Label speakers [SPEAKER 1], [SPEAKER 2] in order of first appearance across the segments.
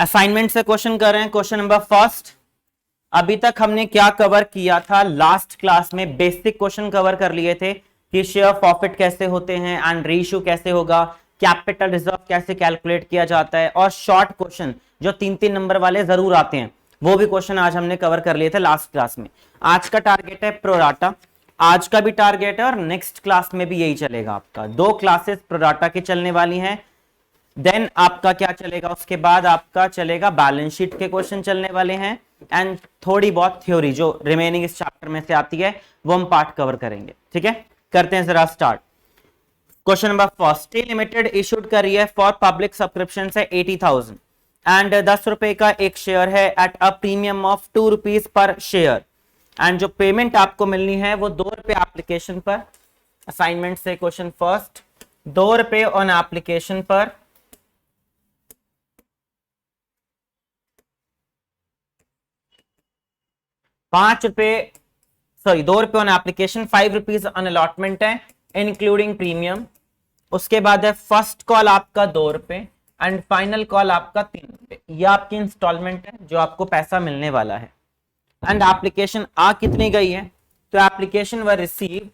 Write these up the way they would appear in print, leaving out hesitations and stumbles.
[SPEAKER 1] Assignment से question कर रहे हैं। क्वेश्चन नंबर फर्स्ट, अभी तक हमने क्या कवर किया था? लास्ट क्लास में बेसिक क्वेश्चन कवर कर लिए थे कि शेयर प्रॉफिट कैसे होते हैं एंड रेशियो कैसे होगा, कैपिटल रिजर्व कैसे कैलकुलेट किया जाता है, और शॉर्ट क्वेश्चन जो 3-3 नंबर वाले जरूर आते हैं वो भी क्वेश्चन आज हमने कवर कर लिए थे लास्ट क्लास में। आज का टारगेट है प्रोराटा, आज का भी टारगेट है और नेक्स्ट क्लास में भी यही चलेगा। आपका 2 क्लासेस प्रोराटा की चलने वाली हैं। देन आपका क्या चलेगा, उसके बाद आपका चलेगा बैलेंस शीट के क्वेश्चन चलने वाले हैं एंड थोड़ी बहुत थ्योरी जो रिमेनिंग इस चैप्टर में से आती है वो हम पार्ट कवर करेंगे। ठीक है, करते हैं जरा start. Question number first, steel limited issued कर रही है फॉर पब्लिक सब्सक्रिप्शन से 80,000 एंड 10 रुपए का एक शेयर है at a premium of 2 rupees per share and जो पेमेंट आपको मिलनी है वो 2 रुपए एप्लीकेशन पर। असाइनमेंट से क्वेश्चन फर्स्ट, 2 रुपए ऑन एप्लीकेशन पर 5 रुपए, सॉरी 2 रुपए on application, 5 rupees on allotment है इंक्लूडिंग प्रीमियम। उसके बाद है फर्स्ट कॉल आपका 2 रुपए एंड फाइनल कॉल आपका 3 रुपए। ये आपकी इंस्टॉलमेंट है जो आपको पैसा मिलने वाला है। एंड एप्लीकेशन आ कितनी गई है, तो एप्लीकेशन वर रिसीव्ड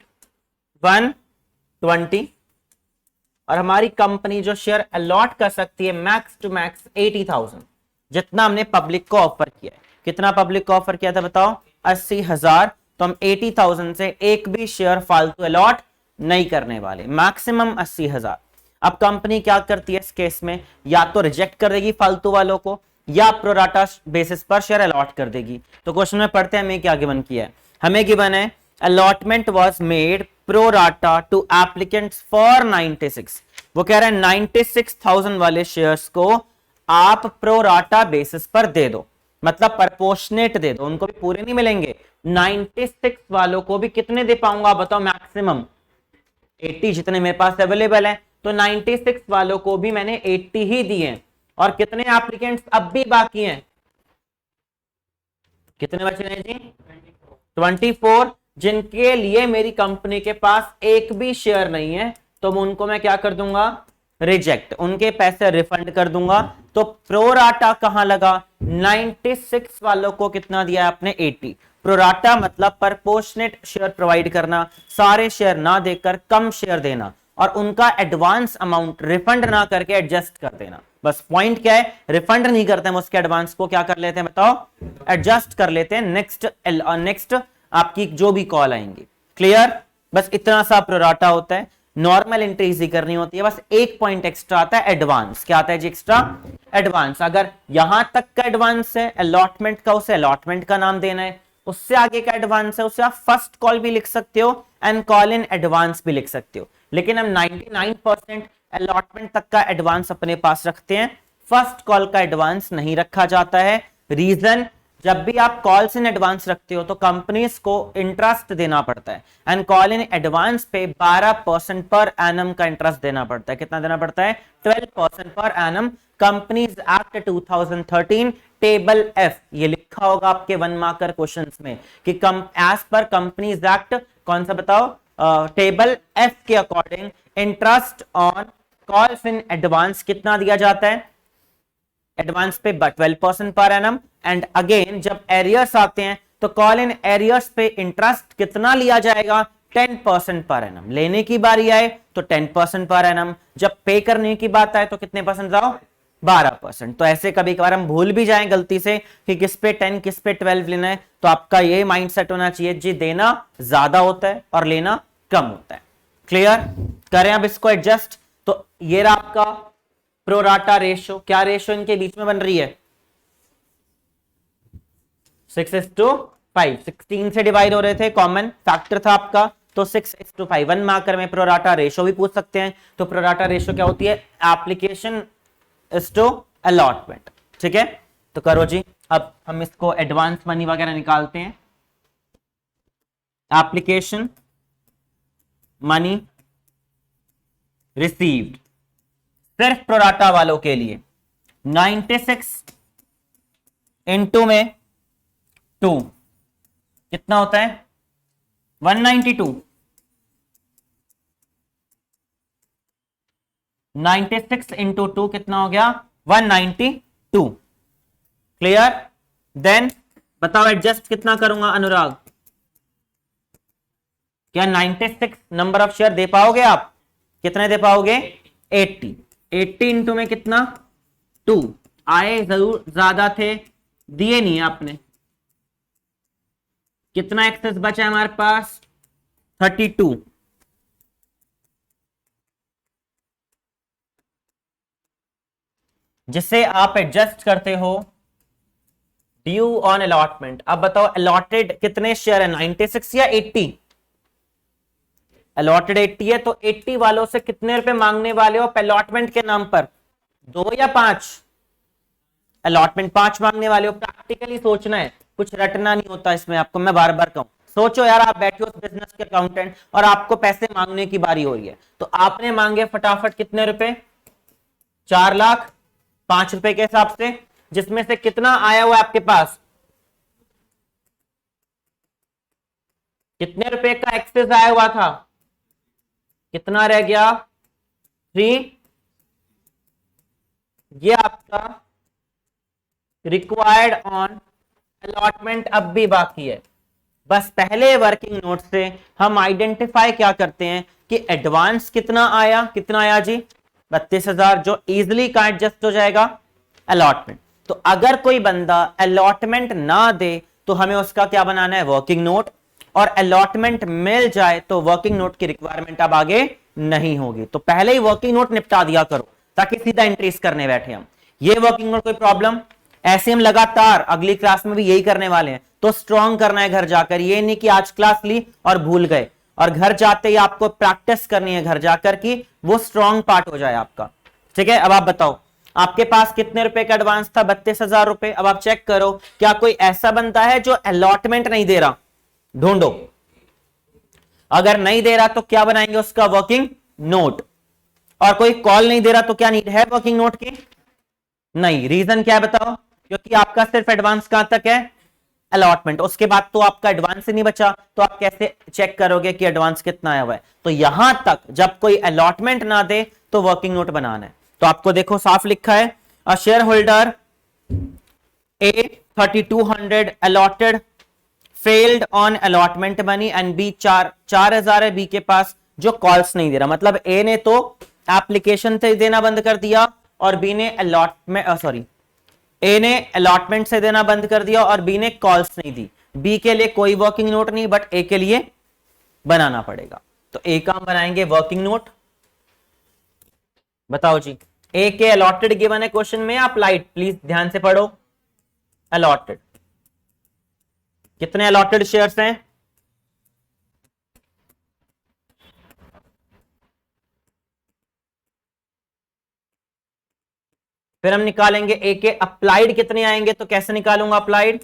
[SPEAKER 1] 120 और हमारी कंपनी जो शेयर अलॉट कर सकती है मैक्स टू मैक्स 80,000, जितना हमने पब्लिक को ऑफर किया है। कितना पब्लिक को ऑफर किया था बताओ? 80,000। तो हम 80,000 से एक भी शेयर फालतू अलॉट नहीं करने वाले, मैक्सिमम 80,000। अब कंपनी क्या करती है इस केस में, या तो रिजेक्ट कर देगी फालतू वालों को या प्रोराटा बेसिस पर शेयर अलॉट कर देगी। तो क्वेश्चन में पढ़ते हैं हमें क्या गिवन किया है। हमें गिवन है allotment was made pro rata to applicants for 96। वो कह रहे हैं 96,000 वाले शेयर्स को आप प्रोराटा बेसिस पर दे दो, मतलब प्रोपोर्शनेट दे दो, उनको भी पूरे नहीं मिलेंगे। 96 वालों को भी कितने दे पाऊंगा बताओ? मैक्सिमम 80 जितने मेरे पास अवेलेबल है। तो 96 वालों को भी मैंने 80 ही दिए और कितने एप्लीकेंट्स अब भी बाकी हैं? कितने बचे हैं जी? 24, जिनके लिए मेरी कंपनी के पास एक भी शेयर नहीं है, तो उनको मैं क्या कर दूंगा? रिजेक्ट, उनके पैसे रिफंड कर दूंगा। तो प्रोराटा कहां लगा? 96 वालों को कितना दिया आपने? 80। प्रोराटा मतलब प्रोपोर्शनेट शेयर प्रोवाइड करना, सारे शेयर ना देकर कम शेयर देना और उनका एडवांस अमाउंट रिफंड ना करके एडजस्ट कर देना। बस पॉइंट क्या है, रिफंड नहीं करते हम उसके एडवांस को, क्या कर लेते हैं बताओ? एडजस्ट कर लेते हैं नेक्स्ट आपकी जो भी कॉल आएंगी। क्लियर? बस इतना सा प्रोराटा होता है। नॉर्मल एंट्री इजी करनी होती है, बस एक पॉइंट एक्स्ट्रा आता है एडवांस। क्या आता है जी? Extra advance. अगर यहां तक का एडवांस है अलॉटमेंट का, उसे अलॉटमेंट का नाम देना है। उससे आगे का एडवांस है उसे आप फर्स्ट कॉल भी लिख सकते हो एंड कॉल इन एडवांस भी लिख सकते हो। लेकिन हम 99% अलॉटमेंट तक का एडवांस अपने पास रखते हैं, फर्स्ट कॉल का एडवांस नहीं रखा जाता है। रीजन, जब भी आप कॉल्स इन एडवांस रखते हो तो कंपनीज को इंटरेस्ट देना पड़ता है एंड कॉल इन एडवांस पे 12% पर एनम का इंटरेस्ट देना पड़ता है। कितना देना पड़ता है? 12% per annum. Companies act 2013 table F, ये लिखा होगा आपके 1 मार्कर क्वेश्चंस में कि एज पर कंपनीज एक्ट, कौन सा बताओ? टेबल एफ के according interest on calls in advance कितना दिया जाता है? एडवांस पे 12% पर एनम। एंड अगेन जब एरियर्स आते हैं तो कॉल इन एरियर्स पे इंटरेस्ट कितना लिया जाएगा? 10% पर एनम। लेने की बारी आए तो 10% पर एनम, जब पे करने की बात आए तो कितने परसेंट जाओ? 12%। तो ऐसे कभी कभार हम भूल भी जाएं गलती से कि किस पे 10 किस पे 12 लेना है, तो आपका ये माइंडसेट होना चाहिए जी देना ज्यादा होता है और लेना कम होता है। क्लियर? करें अब इसको एडजस्ट। तो ये रहा आपका प्रोराटा रेशो। क्या रेशो इनके बीच में बन रही है? 6:5। 16 से डिवाइड हो रहे थे, कॉमन फैक्टर था आपका, तो 6:5। 1 मार्कर में प्रोराटा रेशो भी पूछ सकते हैं। तो प्रोराटा रेशो क्या होती है? Application is to allotment. ठीक है, तो करो जी। अब हम इसको एडवांस मनी वगैरह निकालते हैं। एप्लीकेशन मनी रिसीव्ड सिर्फ प्रोराटा वालों के लिए 96 इंटू में 2 कितना होता है? 192। 96 इंटू 2 कितना हो गया? 192। क्लियर? देन बताओ एडजस्ट कितना करूंगा अनुराग? क्या 96 नंबर ऑफ शेयर दे पाओगे आप? कितने दे पाओगे? 80। 80 इंटू में कितना? 2। आए जरूर ज्यादा थे, दिए नहीं आपने। कितना एक्सेस बचा है हमारे पास? 32। जिसे आप एडजस्ट करते हो ड्यू ऑन अलॉटमेंट। अब बताओ अलॉटेड कितने शेयर है, 96 या 80? अलॉटेड 80 है, तो 80 वालों से कितने रुपए मांगने वाले हो अलॉटमेंट के नाम पर? 2 या 5? अलॉटमेंट 5 मांगने वाले हो। प्रैक्टिकली सोचना है, कुछ रटना नहीं होता इसमें आपको, मैं बार बार कहूं। सोचो यार, आप बैठे हो बिजनेस के अकाउंटेंट और आपको पैसे मांगने की बारी हो रही है, तो आपने मांगे फटाफट कितने रुपए? 4 लाख 5 रुपए के हिसाब से, जिसमें से कितना आया हुआ आपके पास? कितने रुपए का एक्सेस आया हुआ था? कितना रह गया? 3। ये आपका रिक्वायर्ड ऑन अलॉटमेंट अब भी बाकी है। बस पहले वर्किंग नोट से हम आइडेंटिफाई क्या करते हैं कि एडवांस कितना आया? कितना आया जी? 32,000, जो इजिली का एडजस्ट हो जाएगा अलॉटमेंट। तो अगर कोई बंदा अलॉटमेंट ना दे तो हमें उसका क्या बनाना है? Working note. और अलॉटमेंट मिल जाए तो वर्किंग नोट की रिक्वायरमेंट अब आगे नहीं होगी, तो पहले ही वर्किंग नोट निपटा दिया करो ताकि सीधा एंट्रीज करने बैठे हम। ये वर्किंग नोट कोई प्रॉब्लम? ऐसे हम लगातार अगली क्लास में भी यही करने वाले हैं, तो स्ट्रॉन्ग करना है घर जाकर। ये नहीं कि आज क्लास ली और भूल गए, और घर जाते ही आपको प्रैक्टिस करनी है घर जाकर कि वो स्ट्रॉन्ग पार्ट हो जाए आपका। ठीक है, अब आप बताओ आपके पास कितने रुपए का एडवांस था? 32,000 रुपए। अब आप चेक करो क्या कोई ऐसा बनता है जो अलॉटमेंट नहीं दे रहा? ढूंढो। अगर नहीं दे रहा तो क्या बनाएंगे उसका? Working note. और कोई कॉल नहीं दे रहा तो क्या नीड है वर्किंग नोट की? नहीं। रीजन क्या है बताओ? क्योंकि आपका सिर्फ एडवांस कहां तक है? अलॉटमेंट। उसके बाद तो आपका एडवांस ही नहीं बचा, तो आप कैसे चेक करोगे कि एडवांस कितना आया हुआ है? तो यहां तक जब कोई अलॉटमेंट ना दे तो वर्किंग नोट बनाना है। तो आपको देखो साफ लिखा है, a share holder A 3200 allotted failed on allotment money and B 4,000 है बी के पास, जो कॉल्स नहीं दे रहा। मतलब ए ने तो एप्लीकेशन से देना बंद कर दिया और बी ने ए ने अलॉटमेंट से देना बंद कर दिया और बी ने कॉल्स नहीं दी। बी के लिए कोई वर्किंग नोट नहीं, बट ए के लिए बनाना पड़ेगा। तो ए का हम बनाएंगे वर्किंग नोट। बताओ जी, ए के अलॉटेड गिवन है क्वेश्चन में, आप लाइट प्लीज ध्यान से पढ़ो। अलॉटेड कितने अलॉटेड शेयर्स हैं? फिर हम निकालेंगे ए के अप्लाइड कितने आएंगे। तो कैसे निकालूंगा अप्लाइड?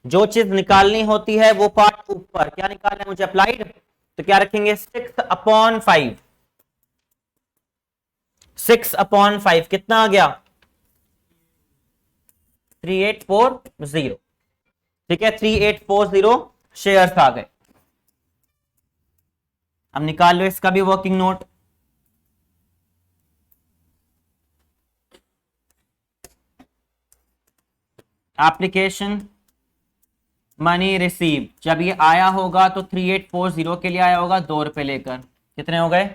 [SPEAKER 1] जो चीज निकालनी होती है वो पार्ट ऊपर। क्या निकालना है मुझे? अप्लाइड। तो क्या रखेंगे? 6/5। 6/5 कितना आ गया? 3840। ठीक है, 3840 शेयर्स आ गए। अब निकाल लो इसका भी working note. Application money receive, जब ये आया होगा तो 3840 के लिए आया होगा 2 रुपए लेकर। कितने हो गए?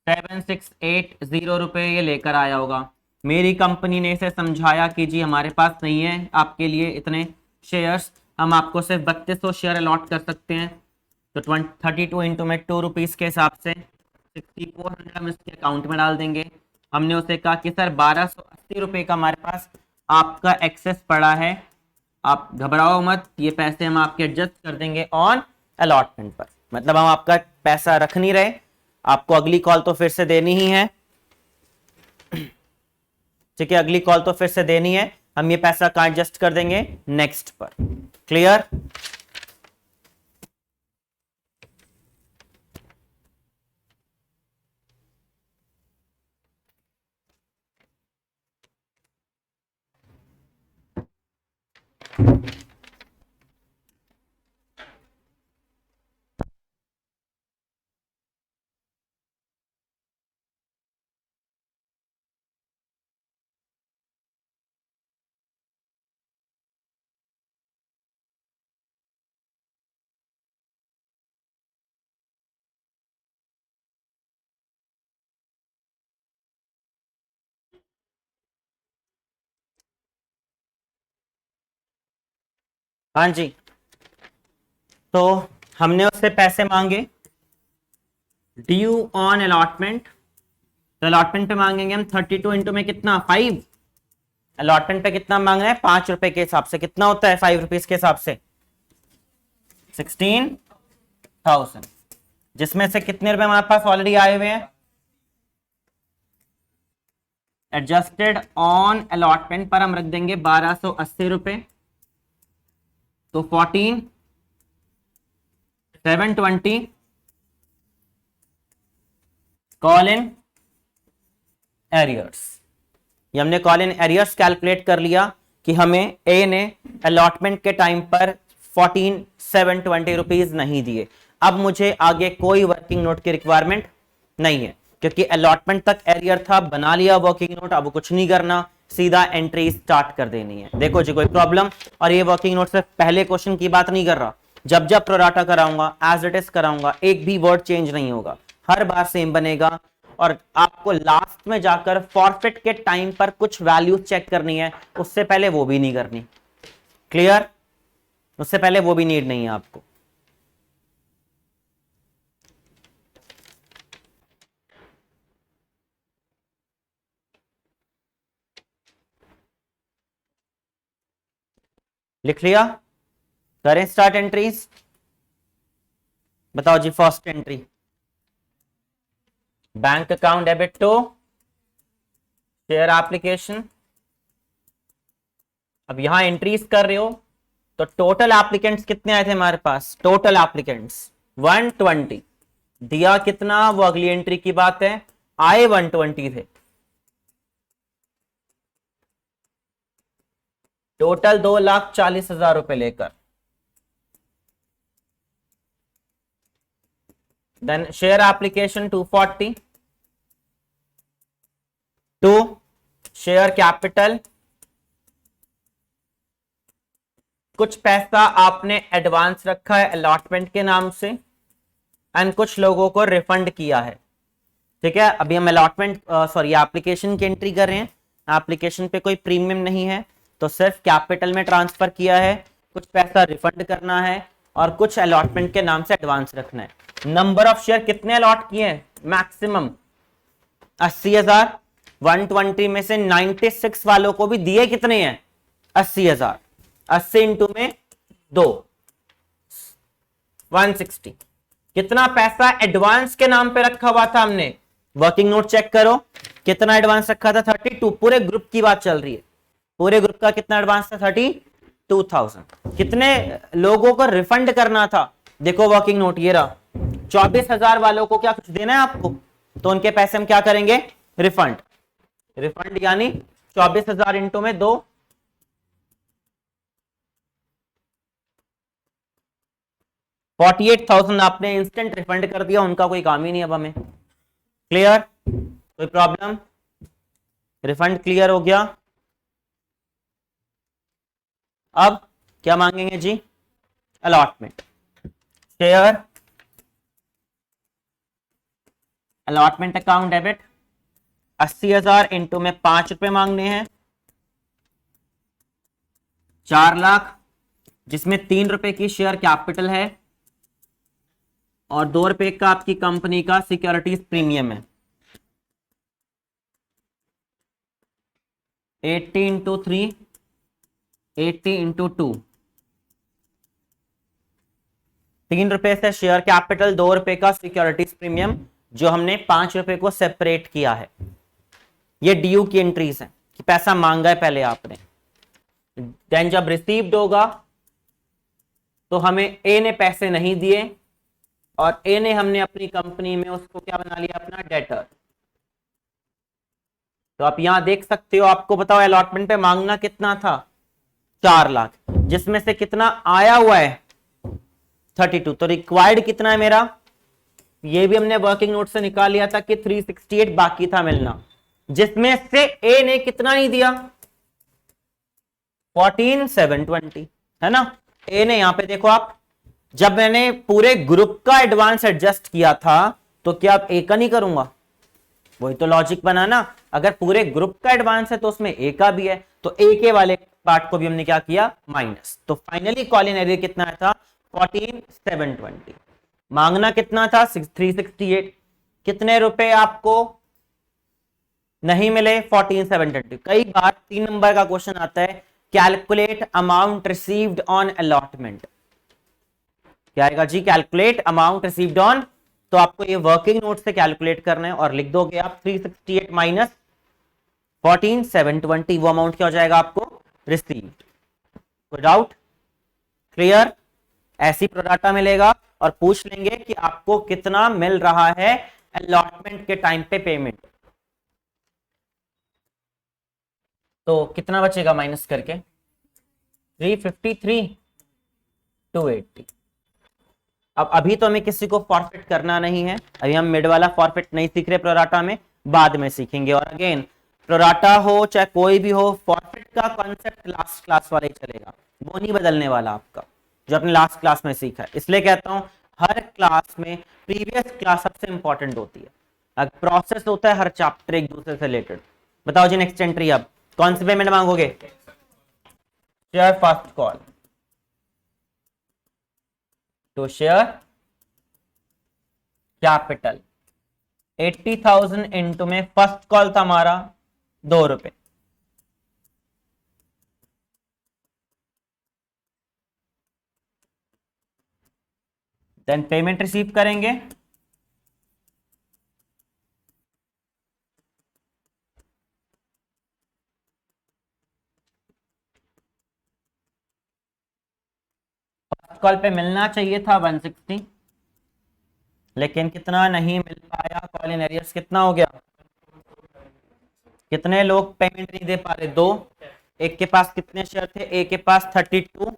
[SPEAKER 1] 7680 रुपए ये लेकर आया होगा। मेरी कंपनी ने इसे समझाया कि जी हमारे पास नहीं है आपके लिए इतने शेयर्स, हम आपको सिर्फ 3200 शेयर अलॉट कर सकते हैं। तो 32 इंटू में 2 रुपीज के हिसाब से 6400 हम इसके अकाउंट में डाल देंगे। हमने उसे कहा कि सर 1280 रुपए का हमारे पास आपका एक्सेस पड़ा है, आप घबराओ मत, ये पैसे हम आपके एडजस्ट कर देंगे ऑन अलॉटमेंट पर। मतलब हम आपका पैसा रख नहीं रहे, आपको अगली कॉल तो फिर से देनी ही है। ठीक है, अगली कॉल तो फिर से देनी है, हम ये पैसा कहां एडजस्ट कर देंगे? नेक्स्ट पर। क्लियर? हाँ जी, तो हमने उससे पैसे मांगे ड्यू ऑन अलॉटमेंट, तो अलॉटमेंट पे मांगेंगे हम 32 इंटू में कितना 5, अलॉटमेंट पे कितना मांग रहे हैं 5 रुपए के हिसाब से, कितना होता है 5 रुपीज के हिसाब से 16,000, जिसमें से कितने रुपए हमारे पास ऑलरेडी आए हुए हैं, एडजस्टेड ऑन अलॉटमेंट पर हम रख देंगे 1280 रुपए, तो 14,720 कॉल इन एरियर्स। ये हमने कॉल इन एरियर्स कैलकुलेट कर लिया कि हमें ए ने अलॉटमेंट के टाइम पर 14,720 रुपीज नहीं दिए। अब मुझे आगे कोई वर्किंग नोट की रिक्वायरमेंट नहीं है, क्योंकि अलॉटमेंट तक एरियर था, बना लिया वर्किंग नोट, अब कुछ नहीं करना, सीधा एंट्री स्टार्ट कर देनी है। देखो जी कोई प्रॉब्लम, और ये वर्किंग नोट से पहले क्वेश्चन की बात नहीं कर रहा, जब जब प्रोराटा कराऊंगा एज इट इज कराऊंगा, एक भी वर्ड चेंज नहीं होगा, हर बार सेम बनेगा। और आपको लास्ट में जाकर फॉरफिट के टाइम पर कुछ वैल्यू चेक करनी है, उससे पहले वो भी नहीं करनी। क्लियर? उससे पहले वो भी नीड नहीं है आपको। लिख लिया? करें स्टार्ट एंट्रीज। बताओ जी, first entry bank account debit to share application. अब यहां एंट्रीज कर रहे हो तो टोटल एप्लीकेंट्स कितने आए थे हमारे पास, टोटल एप्लीकेंट्स 120, दिया कितना वो अगली एंट्री की बात है, आए 120 थे, टोटल 2,40,000 रुपए लेकर। Then share application 240 to share capital, कुछ पैसा आपने एडवांस रखा है अलॉटमेंट के नाम से एंड कुछ लोगों को रिफंड किया है। ठीक है, अभी हम अलॉटमेंट सॉरी एप्लीकेशन की एंट्री कर रहे हैं, एप्लीकेशन पे कोई प्रीमियम नहीं है, तो सिर्फ कैपिटल में ट्रांसफर किया है, कुछ पैसा रिफंड करना है और कुछ अलॉटमेंट के नाम से एडवांस रखना है। नंबर ऑफ शेयर कितने अलॉट किए हैं, मैक्सिमम 80,000, 120 में से 96 वालों को भी दिए कितने हैं 80,000, 80 इंटू में 2 160, कितना पैसा एडवांस के नाम पे रखा हुआ था हमने, वर्किंग नोट चेक करो, कितना एडवांस रखा था 32, पूरे ग्रुप की बात चल रही है, पूरे ग्रुप का कितना एडवांस था 32,000, कितने लोगों को रिफंड करना था, देखो वर्किंग नोट ये रहा, 24,000 वालों को क्या कुछ देना है आपको, तो उनके पैसे हम क्या करेंगे रिफंड, रिफंड यानी 24,000 इंटू में 2 48,000 आपने इंस्टेंट रिफंड कर दिया, उनका कोई काम ही नहीं अब हमें। क्लियर? कोई प्रॉब्लम? रिफंड क्लियर हो गया। अब क्या मांगेंगे जी, allotment, share allotment account debit 80,000 into में 5 रुपए मांगने हैं, 4 लाख, जिसमें 3 रुपए की शेयर कैपिटल है और 2 रुपए का आपकी कंपनी का सिक्योरिटीज प्रीमियम है। 80 इंटू 3, 80 इंटू 2, 3 रुपए से शेयर कैपिटल, 2 रुपए का सिक्योरिटीज प्रीमियम, जो हमने 5 रुपए को सेपरेट किया है। ये ड्यू की एंट्रीज है कि पैसा मांगा है पहले आपने, देन जब रिसीव्ड होगा तो हमें ए ने पैसे नहीं दिए और ए ने हमने अपनी कंपनी में उसको क्या बना लिया अपना डेटर। तो आप यहां देख सकते हो, आपको बताओ अलॉटमेंट पे मांगना कितना था 4 लाख, जिसमें से कितना आया हुआ है 32, तो रिक्वायर्ड कितना है मेरा, ये भी हमने वर्किंग नोट से निकाल लिया था कि 368 बाकी था मिलना, जिसमें से ए ने कितना नहीं दिया 14,720, है ना। ए ने यहां पे देखो आप, जब मैंने पूरे ग्रुप का एडवांस एडजस्ट किया था तो क्या अब ए का नहीं करूंगा, वही तो लॉजिक बना ना, अगर पूरे ग्रुप का एडवांस है तो उसमें ए का भी है, तो ए के वाले पार्ट को भी हमने क्या किया, माइनस। तो फाइनली कॉल इन एरियर कितना था, 14,720। मांगना कितना था, 368। कितने रुपए आपको नहीं मिले, 14,720। कई बार 3 नंबर का क्वेश्चन आता है, calculate amount received on allotment. क्या आएगा जी, कैलकुलेट अमाउंट रिसीव्ड ऑन। तो आपको ये वर्किंग नोट से कैलकुलेट करना है और लिख दोगे आप 368 माइनस 14,720, वो अमाउंट क्या हो जाएगा आपको, रिसीव्ड। कोई डाउट, क्लियर। ऐसी प्रोडाटा मिलेगा और पूछ लेंगे कि आपको कितना मिल रहा है अलॉटमेंट के टाइम पे पेमेंट। तो कितना बचेगा माइनस करके, 353, 280। अब अभी तो हमें किसी को फॉरफिट करना नहीं है, अभी हम मिड वाला फॉरफिट नहीं सीख रहे प्रोराटा में, बाद में सीखेंगे। और अगेन प्रोराटा हो चाहे कोई भी हो, फॉरफिट का कॉन्सेप्ट लास्ट क्लास वाला ही चलेगा, वो नहीं बदलने वाला आपका, जो अपने लास्ट क्लास में सीखा है। इसलिए कहता हूं हर क्लास में प्रीवियस क्लास सबसे इंपॉर्टेंट होती है, अब प्रोसेस होता है हर चैप्टर एक दूसरे से रिलेटेड। बताओ जी नेक्स्ट एंट्री, अब कौन सी पेमेंट मांगोगे, share first call to share capital. 80,000 into में फर्स्ट कॉल था हमारा 2 रुपए, देन पेमेंट रिसीव करेंगे, फर्स्ट कॉल पे मिलना चाहिए था 160, लेकिन कितना नहीं मिल पाया, कॉल इन एरियर्स कितना हो गया, कितने लोग पेमेंट नहीं दे पा रहे, 2। एक के पास कितने शेयर थे, ए के पास 32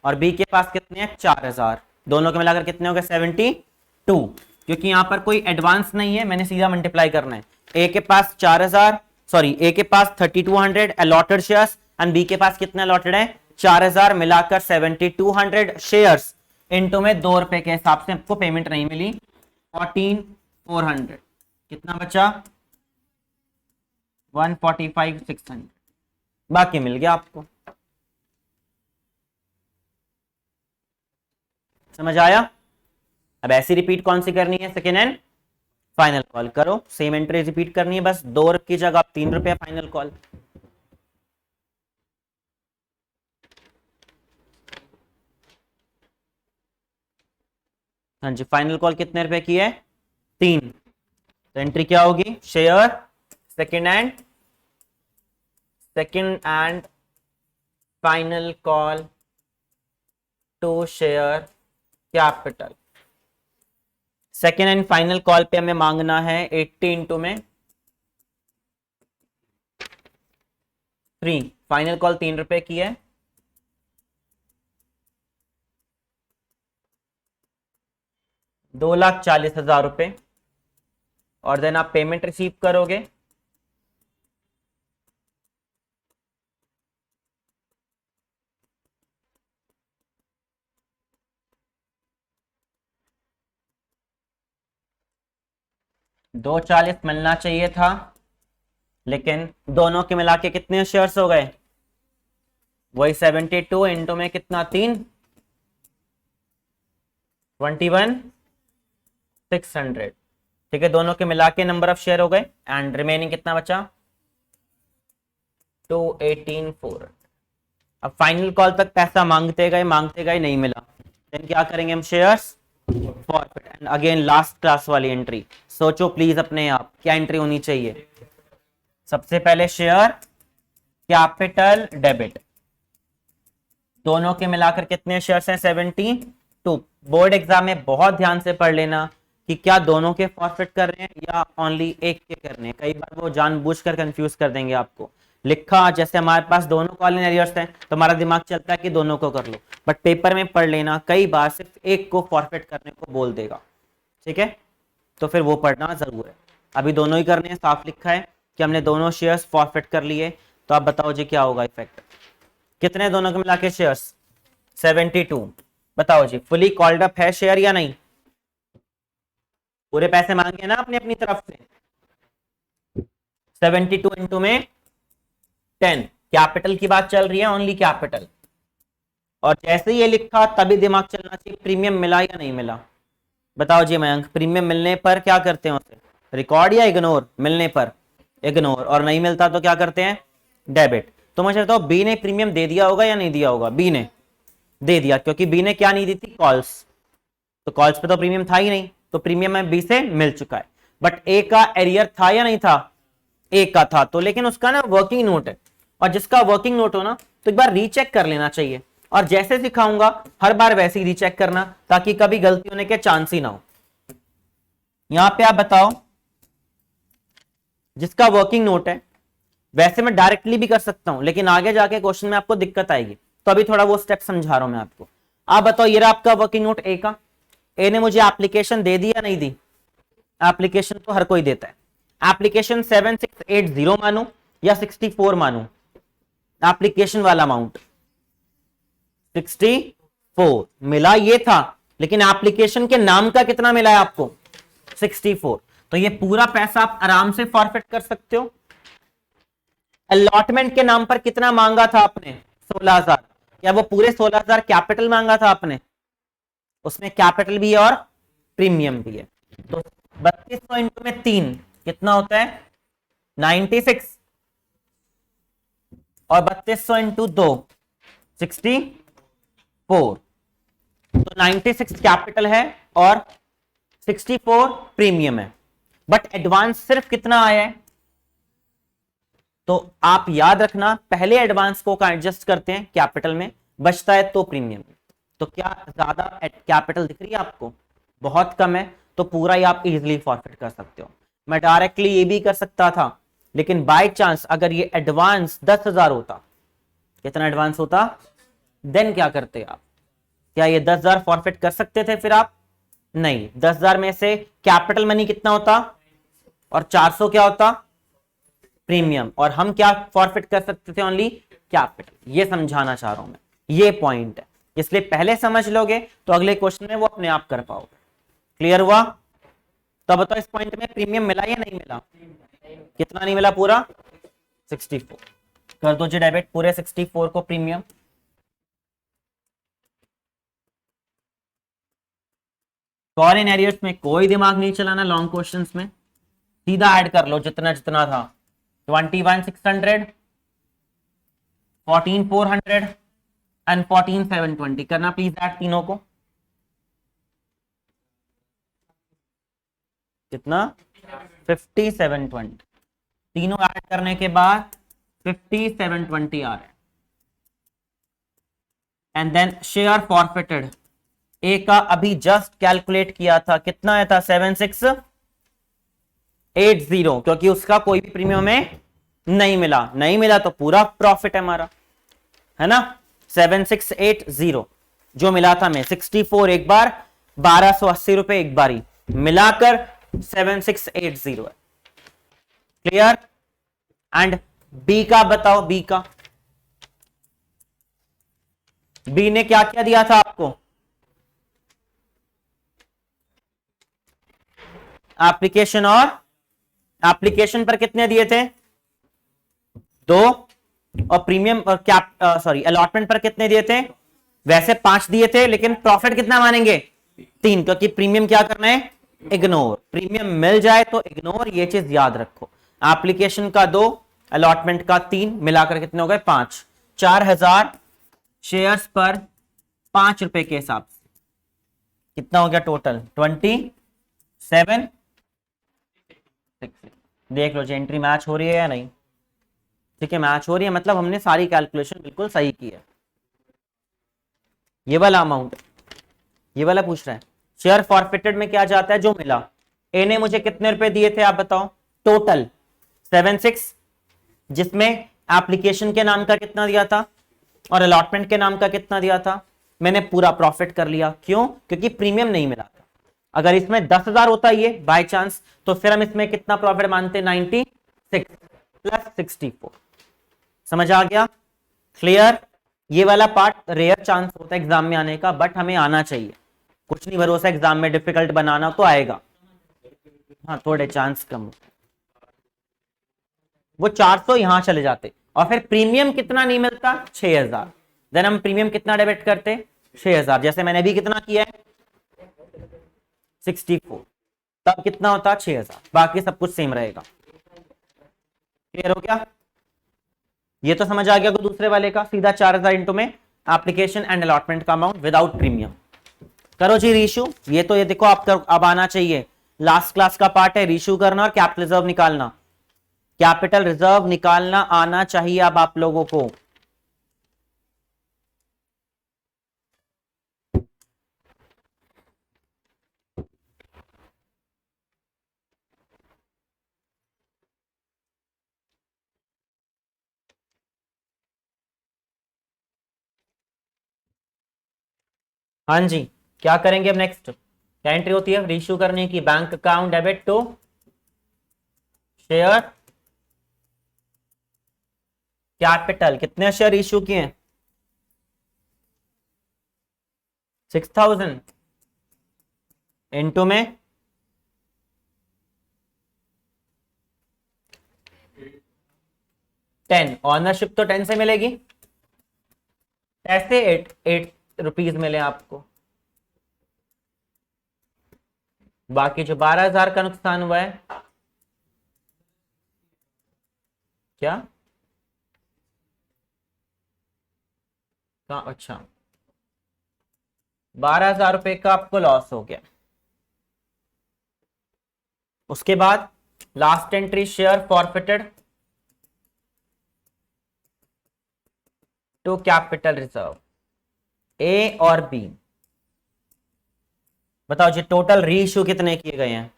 [SPEAKER 1] और बी के पास कितने हैं, 4,000। दोनों के मिलाकर कितने हो गए, 72। क्योंकि यहां पर कोई एडवांस नहीं है, मैंने सीधा मल्टीप्लाई करना है। ए के पास 4,000, सॉरी ए के पास 3200 अलॉटेड शेयर्स एंड बी के पास कितने अलॉटेड है, 4,000, मिलाकर 7200 शेयर्स इनटू में 2 रुपए के हिसाब से आपको पेमेंट नहीं मिली, 14,400। कितना बचा, 145,600, बाकी मिल गया आपको। समझ आया। अब ऐसी रिपीट कौन सी करनी है, सेकेंड हैंड फाइनल कॉल करो, सेम एंट्री रिपीट करनी है, बस 2 रुपए की जगह 3 रुपए फाइनल कॉल। हाँ जी, फाइनल कॉल कितने रुपए की है, 3। तो एंट्री क्या होगी, share second and final call to share capital. Second and final call पे हमें मांगना है 80 इंटू में 3। फाइनल कॉल 3 रुपए की है, 2,40,000 रुपए, और देन आप पेमेंट रिसीव करोगे, $240 मिलना चाहिए था, लेकिन दोनों के मिला के कितने शेयर्स हो गए, वही 72 इंटू में कितना 3, 21,600। ठीक है, दोनों के मिला के नंबर ऑफ शेयर हो गए एंड रिमेनिंग कितना बचा, 218,400। अब फाइनल कॉल तक पैसा मांगते गए नहीं मिला, देन क्या करेंगे हम, shares forfeit. And again last class वाली एंट्री, सोचो प्लीज अपने आप क्या एंट्री होनी चाहिए। सबसे पहले शेयर कैपिटल डेबिट, दोनों के मिलाकर कितने शेयर्स हैं, 72। बोर्ड एग्जाम में बहुत ध्यान से पढ़ लेना कि क्या दोनों के फॉरफिट कर रहे हैं या ओनली एक के करने हैं, कई बार वो जानबूझकर कंफ्यूज कर देंगे आपको। लिखा जैसे हमारे पास दोनों कॉल इन एरियर्स हैं तो हमारा दिमाग चलता है कि दोनों को कर लो, बट पेपर में पढ़ लेना कई बार सिर्फ एक को फॉरफिट करने को बोल देगा, ठीक है, तो फिर वो पढ़ना जरूर है। अभी दोनों ही करने हैं, साफ लिखा है कि हमने दोनों शेयर्स फॉरफिट कर लिए, तो आप बताओ जी क्या होगा इफेक्ट, कितने दोनों के मिला के शेयर्स, 72। बताओ जी फुली कॉल्ड अप है शेयर या नहीं, पूरे पैसे मांगे ना अपनी अपनी तरफ से, 72 इंटू में 10, कैपिटल की बात चल रही है, ओनली कैपिटल। और जैसे ही ये लिखा तभी दिमाग चलना चाहिए प्रीमियम मिला या नहीं मिला। बताओ जी मयंक, प्रीमियम मिलने पर क्या करते हैं उसे, रिकॉर्ड या इग्नोर? मिलने पर इग्नोर, और नहीं मिलता तो क्या करते हैं, डेबिट। तो मुझे बताओ बी ने प्रीमियम दे दिया होगा या नहीं दिया होगा? बी ने दे दिया, क्योंकि बी ने क्या नहीं दी थी, कॉल्स। तो कॉल्स पे तो प्रीमियम था ही नहीं, तो प्रीमियम में बी से मिल चुका है। बट ए का एरियर था या नहीं था? ए का था, तो लेकिन उसका ना वर्किंग नोट है, और जिसका वर्किंग नोट हो ना तो एक बार रीचेक कर लेना चाहिए। और जैसे सिखाऊंगा हर बार वैसे ही रीचेक करना, ताकि कभी गलती होने के चांस ही ना हो। यहां पे आप बताओ, जिसका वर्किंग नोट है, वैसे मैं डायरेक्टली भी कर सकता हूं, लेकिन आगे जाके क्वेश्चन में आपको दिक्कत आएगी, तो अभी थोड़ा वो स्टेप समझा रहा हूं मैं आपको। आप बताओ, ये रहा आपका वर्किंग नोट ए का। ए ने मुझे एप्लीकेशन दे दी या नहीं दी? एप्लीकेशन तो हर कोई देता है। एप्लीकेशन 7680 मानू या 64 मानू? एप्लीकेशन वाला अमाउंट 64 मिला, ये था, लेकिन एप्लीकेशन के नाम का कितना मिला है आपको? 64। तो ये पूरा पैसा आप आराम से फॉरफिट कर सकते हो। अलॉटमेंट के नाम पर कितना मांगा था आपने? 16,000। क्या वो पूरे 16,000 कैपिटल मांगा था आपने? उसमें कैपिटल भी है और प्रीमियम भी है। तो 3200 इंटू में 3 कितना होता है? 96। और 3200 इंटू 2 64। तो 96 कैपिटल है और 64 प्रीमियम है। बट एडवांस सिर्फ कितना आया है? तो आप याद रखना, पहले एडवांस को एडजस्ट करते हैं कैपिटल में, बचता है तो प्रीमियम। तो क्या ज्यादा कैपिटल दिख रही है आपको? बहुत कम है, तो पूरा ही आप इजीली फॉरफिट कर सकते हो। मैं डायरेक्टली ये भी कर सकता था, लेकिन बाय चांस अगर ये एडवांस 10,000 होता, कितना एडवांस होता, देन क्या करते आप? क्या ये 10,000 फॉरफिट कर सकते थे फिर आप? नहीं। 10,000 में से कैपिटल मनी कितना होता और 400 क्या होता? प्रीमियम। और हम क्या फॉरफिट कर सकते थे? Only capital. ये समझाना चाह रहा हूं मैं, ये पॉइंट है। इसलिए पहले समझ लोगे तो अगले क्वेश्चन में वो अपने आप कर पाओगे। क्लियर हुआ? तो बताओ इस पॉइंट में प्रीमियम मिला या नहीं मिला? कितना नहीं मिला? पूरा 64। कर दो जी डेबिट पूरे 64 को प्रीमियम। फॉरेन एरियर्स में कोई दिमाग नहीं चलाना, लॉन्ग क्वेश्चंस में सीधा ऐड कर लो जितना जितना था। 21,600, 14,400 एंड 14,720 करना प्लीज ऐड तीनों को। कितना? 5720। तीनों ऐड करने के बाद 5720 आ रहा है। एंड देन शेयर फॉरफिटेड, ए का अभी जस्ट कैलकुलेट किया था, कितना आया था? 7680, क्योंकि उसका कोई भी प्रीमियम में नहीं मिला। नहीं मिला तो पूरा प्रॉफिट है हमारा, है ना। 7680 जो मिला था मैं 64 एक बार, 1280 रुपए एक बारी, मिलाकर 7680 है। क्लियर? एंड बी का बताओ, बी का, बी ने क्या क्या दिया था आपको? एप्लीकेशन, और एप्लीकेशन पर कितने दिए थे? 2। और प्रीमियम और कैप सॉरी अलॉटमेंट पर कितने दिए थे? वैसे 5 दिए थे, लेकिन प्रॉफिट कितना मानेंगे? 3, क्योंकि प्रीमियम क्या करना है? इग्नोर। प्रीमियम मिल जाए तो इग्नोर, ये चीज याद रखो। एप्लीकेशन का 2, अलॉटमेंट का 3, मिलाकर कितने हो गए? 5। 4,000 शेयर्स पर 5 रुपए के हिसाब से कितना हो गया टोटल? 27। देख लो जी एंट्री मैच हो रही है या नहीं? ठीक है, मैच हो रही है, मतलब हमने सारी कैलकुलेशन बिल्कुल सही की है। ये वाला अमाउंट, ये वाला पूछ रहा है शेयर फॉरफिटेड में क्या जाता है? जो मिला। ए ने मुझे कितने रुपए दिए थे आप बताओ? टोटल 76, जिसमें एप्लीकेशन के नाम का कितना दिया था और अलॉटमेंट के नाम का कितना दिया था? मैंने पूरा प्रॉफिट कर लिया। क्यों? क्योंकि प्रीमियम नहीं मिला था। अगर इसमें 10,000 होता ये बाय चांस, तो फिर हम इसमें कितना प्रॉफिट मानते? 96 प्लस 64। समझ आ गया? क्लियर? ये वाला पार्ट रेयर चांस होता है एग्जाम में आने का, बट हमें आना चाहिए। कुछ नहीं भरोसा एग्जाम में डिफिकल्ट बनाना, तो आएगा। हाँ, थोड़े चांस कम। वो 400 यहां चले जाते और फिर प्रीमियम कितना नहीं मिलता, 6000, देन हम प्रीमियम कितना डेबिट करते, 6000, जैसे मैंने अभी कितना किया है 64, तब कितना होता 6000, बाकी सब कुछ सेम रहेगा। क्लियर हो गया? ये तो समझ आ गया को दूसरे वाले का, सीधा 4000 इंटू में एप्लीकेशन एंड अलॉटमेंट का अमाउंट विदाउट प्रीमियम। करो जी रीशू, ये तो ये देखो आपका अब आना चाहिए, लास्ट क्लास का पार्ट है रीशू करना और कैपिटल रिजर्व निकालना, कैपिटल रिजर्व निकालना आना चाहिए अब आप लोगों को। हाँ जी, क्या करेंगे अब नेक्स्ट, क्या एंट्री होती है रीशू करने की, bank account debit to share capital, कितने शेयर इशू किए हैं 6000 इंटू में 10, ऑनरशिप तो 10 से मिलेगी, ऐसे 8 रुपीज मिले आपको, बाकी जो 12000 का नुकसान हुआ है क्या, अच्छा 12000 रुपए का आपको लॉस हो गया। उसके बाद last entry share forfeited to capital reserve, A और बी। बताओ जी टोटल रीइश्यू कितने किए गए हैं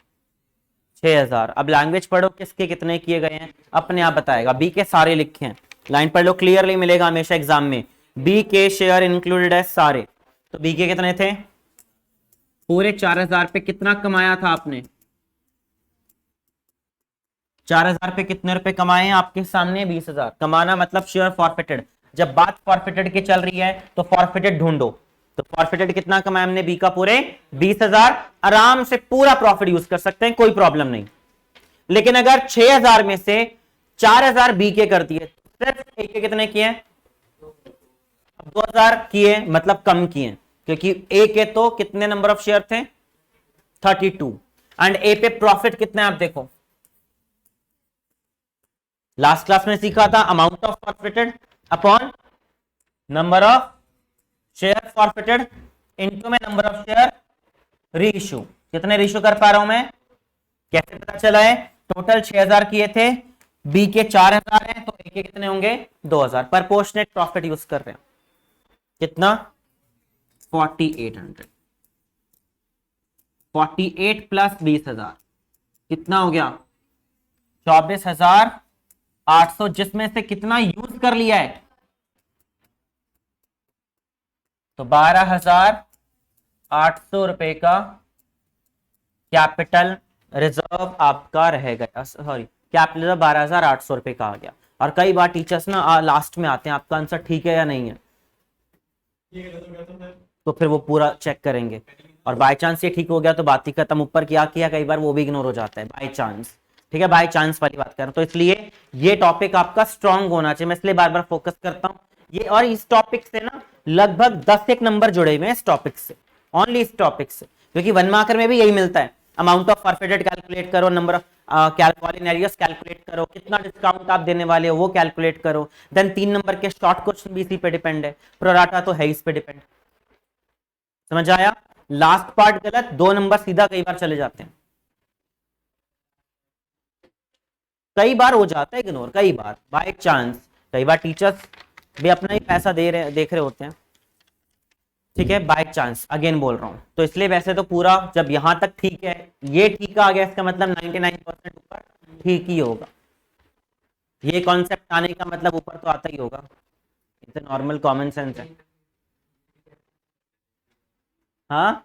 [SPEAKER 1] 6000। अब लैंग्वेज पढ़ो किसके कितने किए गए हैं, अपने आप बताएगा, बी के सारे लिखे हैं, लाइन पढ़ लो, क्लियरली मिलेगा हमेशा एग्जाम में, बी के शेयर इंक्लूडेड है सारे। तो बी के कितने थे, पूरे 4000 पे कितना कमाया था आपने, 4000 पे कितने रुपए कमाए हैं आपके सामने, 20000। कमाना मतलब शेयर फॉरफिटेड, जब बात फॉरफिटेड की चल रही है तो फॉरफिटेड ढूंढो, तो फॉरफिटेड कितना कमाया हमने बी का, पूरे 20000, आराम से पूरा प्रॉफिट यूज कर सकते हैं, कोई प्रॉब्लम नहीं। लेकिन अगर 6000 में से 4000 बी के कर दिए, सिर्फ ए के कितने किए, 2000 किए, मतलब कम किए, क्योंकि ए के तो कितने नंबर ऑफ शेयर थे 32, एंड ए पे प्रॉफिट कितना है आप देखो, लास्ट क्लास में सीखा था amount of forfeited upon number of share forfeited into में नंबर ऑफ शेयर रीइश्यू। कितने रीइश्यू कर पा रहा हूं मैं, कैसे पता चला है, टोटल 6000 किए थे, बी के 4000 हैं, तो ए के कितने होंगे 2000, प्रपोर्शनेट प्रॉफिट यूज कर रहे हैं, कितना 4800, 48 प्लस 20000 कितना हो गया 24800, जिसमें से कितना यूज कर लिया है, तो 12800 रुपए का कैपिटल रिजर्व आपका रह गया, सॉरी कैपिटल रिजर्व 12800 रुपए का आ गया। और कई बार टीचर्स ना लास्ट में आते हैं आपका आंसर ठीक है या नहीं है, तो फिर वो पूरा चेक करेंगे, और बाय चांस ये ठीक हो गया तो बात ही खत्म, ऊपर क्या किया कई बार वो भी इग्नोर हो जाता है, बाय चांस, ठीक है, बाय चांस वाली बात कर रहा हूं। तो इसलिए ये टॉपिक आपका स्ट्रांग होना चाहिए, मैं इसलिए बार बार फोकस करता हूं ये, और इस टॉपिक से ना लगभग 10 एक नंबर जुड़े हुए हैं इस टॉपिक से, ओनली इस टॉपिक से, क्योंकि 1 मार्कर में भी यही मिलता है, अमाउंट ऑफ फॉरफिटेड कैलकुलेट करो, number of calculation areas calculate करो, कितना डिस्काउंट आप देने वाले हो वो कैलकुलेट करो, देन 3 नंबर के शॉर्ट क्वेश्चन भी इसी पे डिपेंड है, प्रोराटा तो है इस पे डिपेंड। समझ आया, लास्ट पार्ट गलत, 2 नंबर सीधा कई बार चले जाते हैं, कई बार हो जाता है इग्नोर, कई बार बाय चांस, कई बार टीचर्स भी अपना ही पैसा दे रहे देख रहे होते हैं, ठीक है, बाय चांस अगेन बोल रहा हूं। तो इसलिए वैसे तो पूरा जब यहां तक ठीक है, ये ठीक आ गया, इसका मतलब 99% ऊपर ठीक ही होगा, ये कॉन्सेप्ट आने का मतलब ऊपर तो आता ही होगा, इट्स नॉर्मल कॉमन सेंस है। हाँ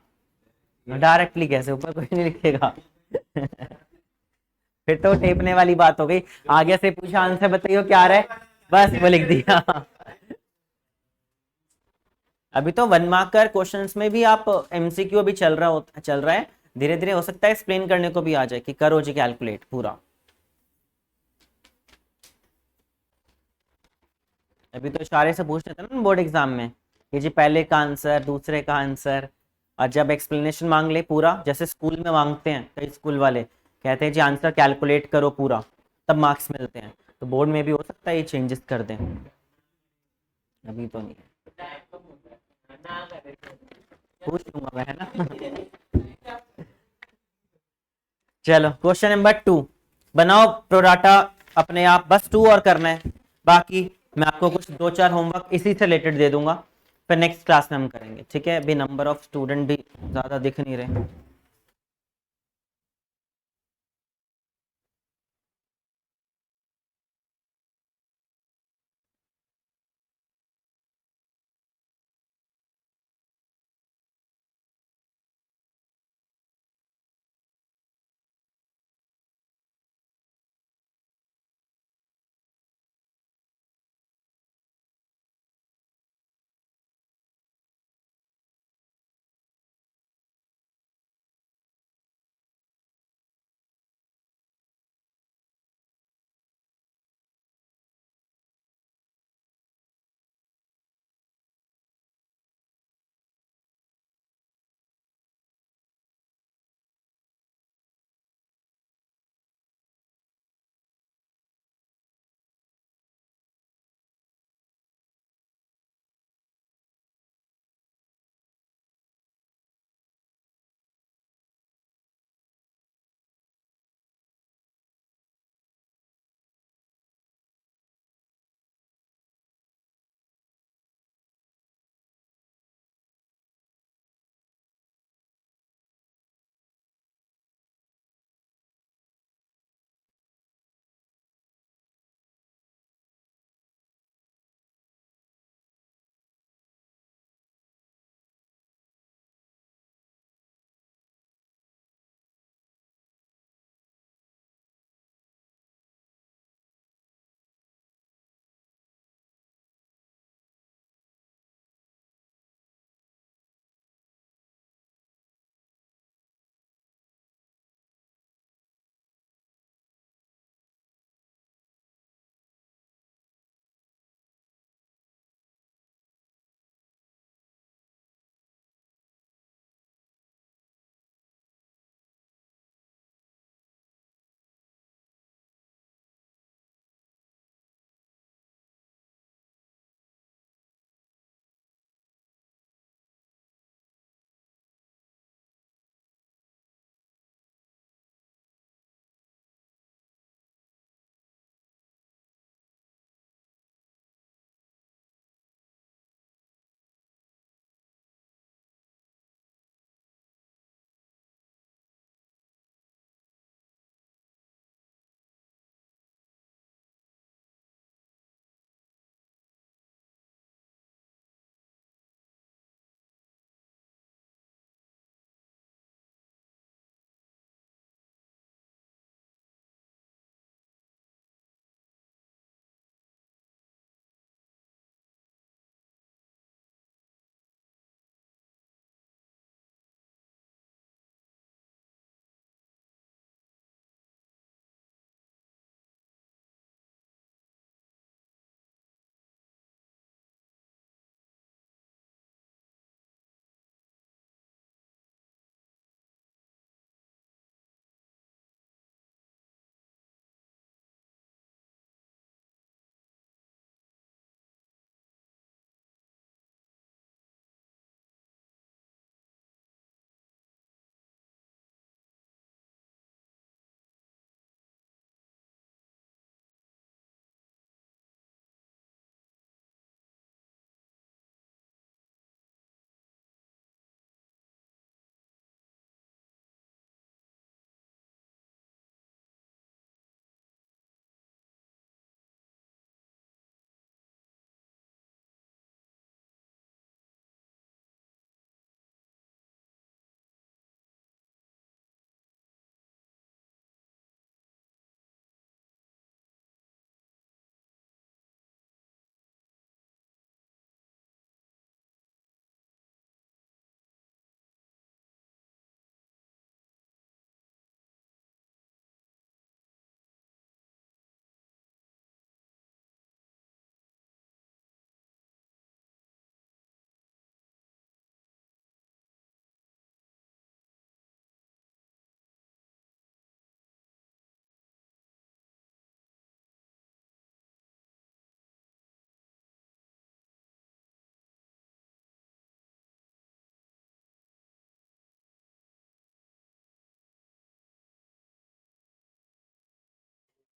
[SPEAKER 1] डायरेक्टली कैसे, ऊपर कोई नहीं लिखेगा फिर तो टेपने वाली बात हो गई, आगे से पूछा आंसर बताइए क्या रहा है, बस वो लिख दिया अभी तो 1 मार्कर क्वेश्चंस में भी आप एमसीक्यू अभी चल रहा है, धीरे धीरे हो सकता है एक्सप्लेन करने को भी आ जाए कि करो जी कैलकुलेट पूरा। अभी तो इशारे से पूछ लेते हैं ना बोर्ड एग्जाम में कि जी पहले का आंसर, दूसरे का आंसर, और जब एक्सप्लेनेशन मांग ले पूरा, जैसे स्कूल में मांगते हैं कई स्कूल वाले, कहते हैं जी आंसर कैलकुलेट करो पूरा, तब मार्क्स मिलते हैं। तो बोर्ड में भी हो सकता है ये चेंजेस कर दें। अभी तो नहीं पूछ लूंगा मैं, है ना। चलो क्वेश्चन नंबर 2, बनाओ प्रोडाटा अपने आप, बस 2 और करना है, बाकी मैं आपको कुछ 2-4 होमवर्क इसी से रिलेटेड दे दूंगा, फिर नेक्स्ट क्लास में हम करेंगे, ठीक है। अभी नंबर ऑफ स्टूडेंट भी ज़्यादा दिख नहीं रहे।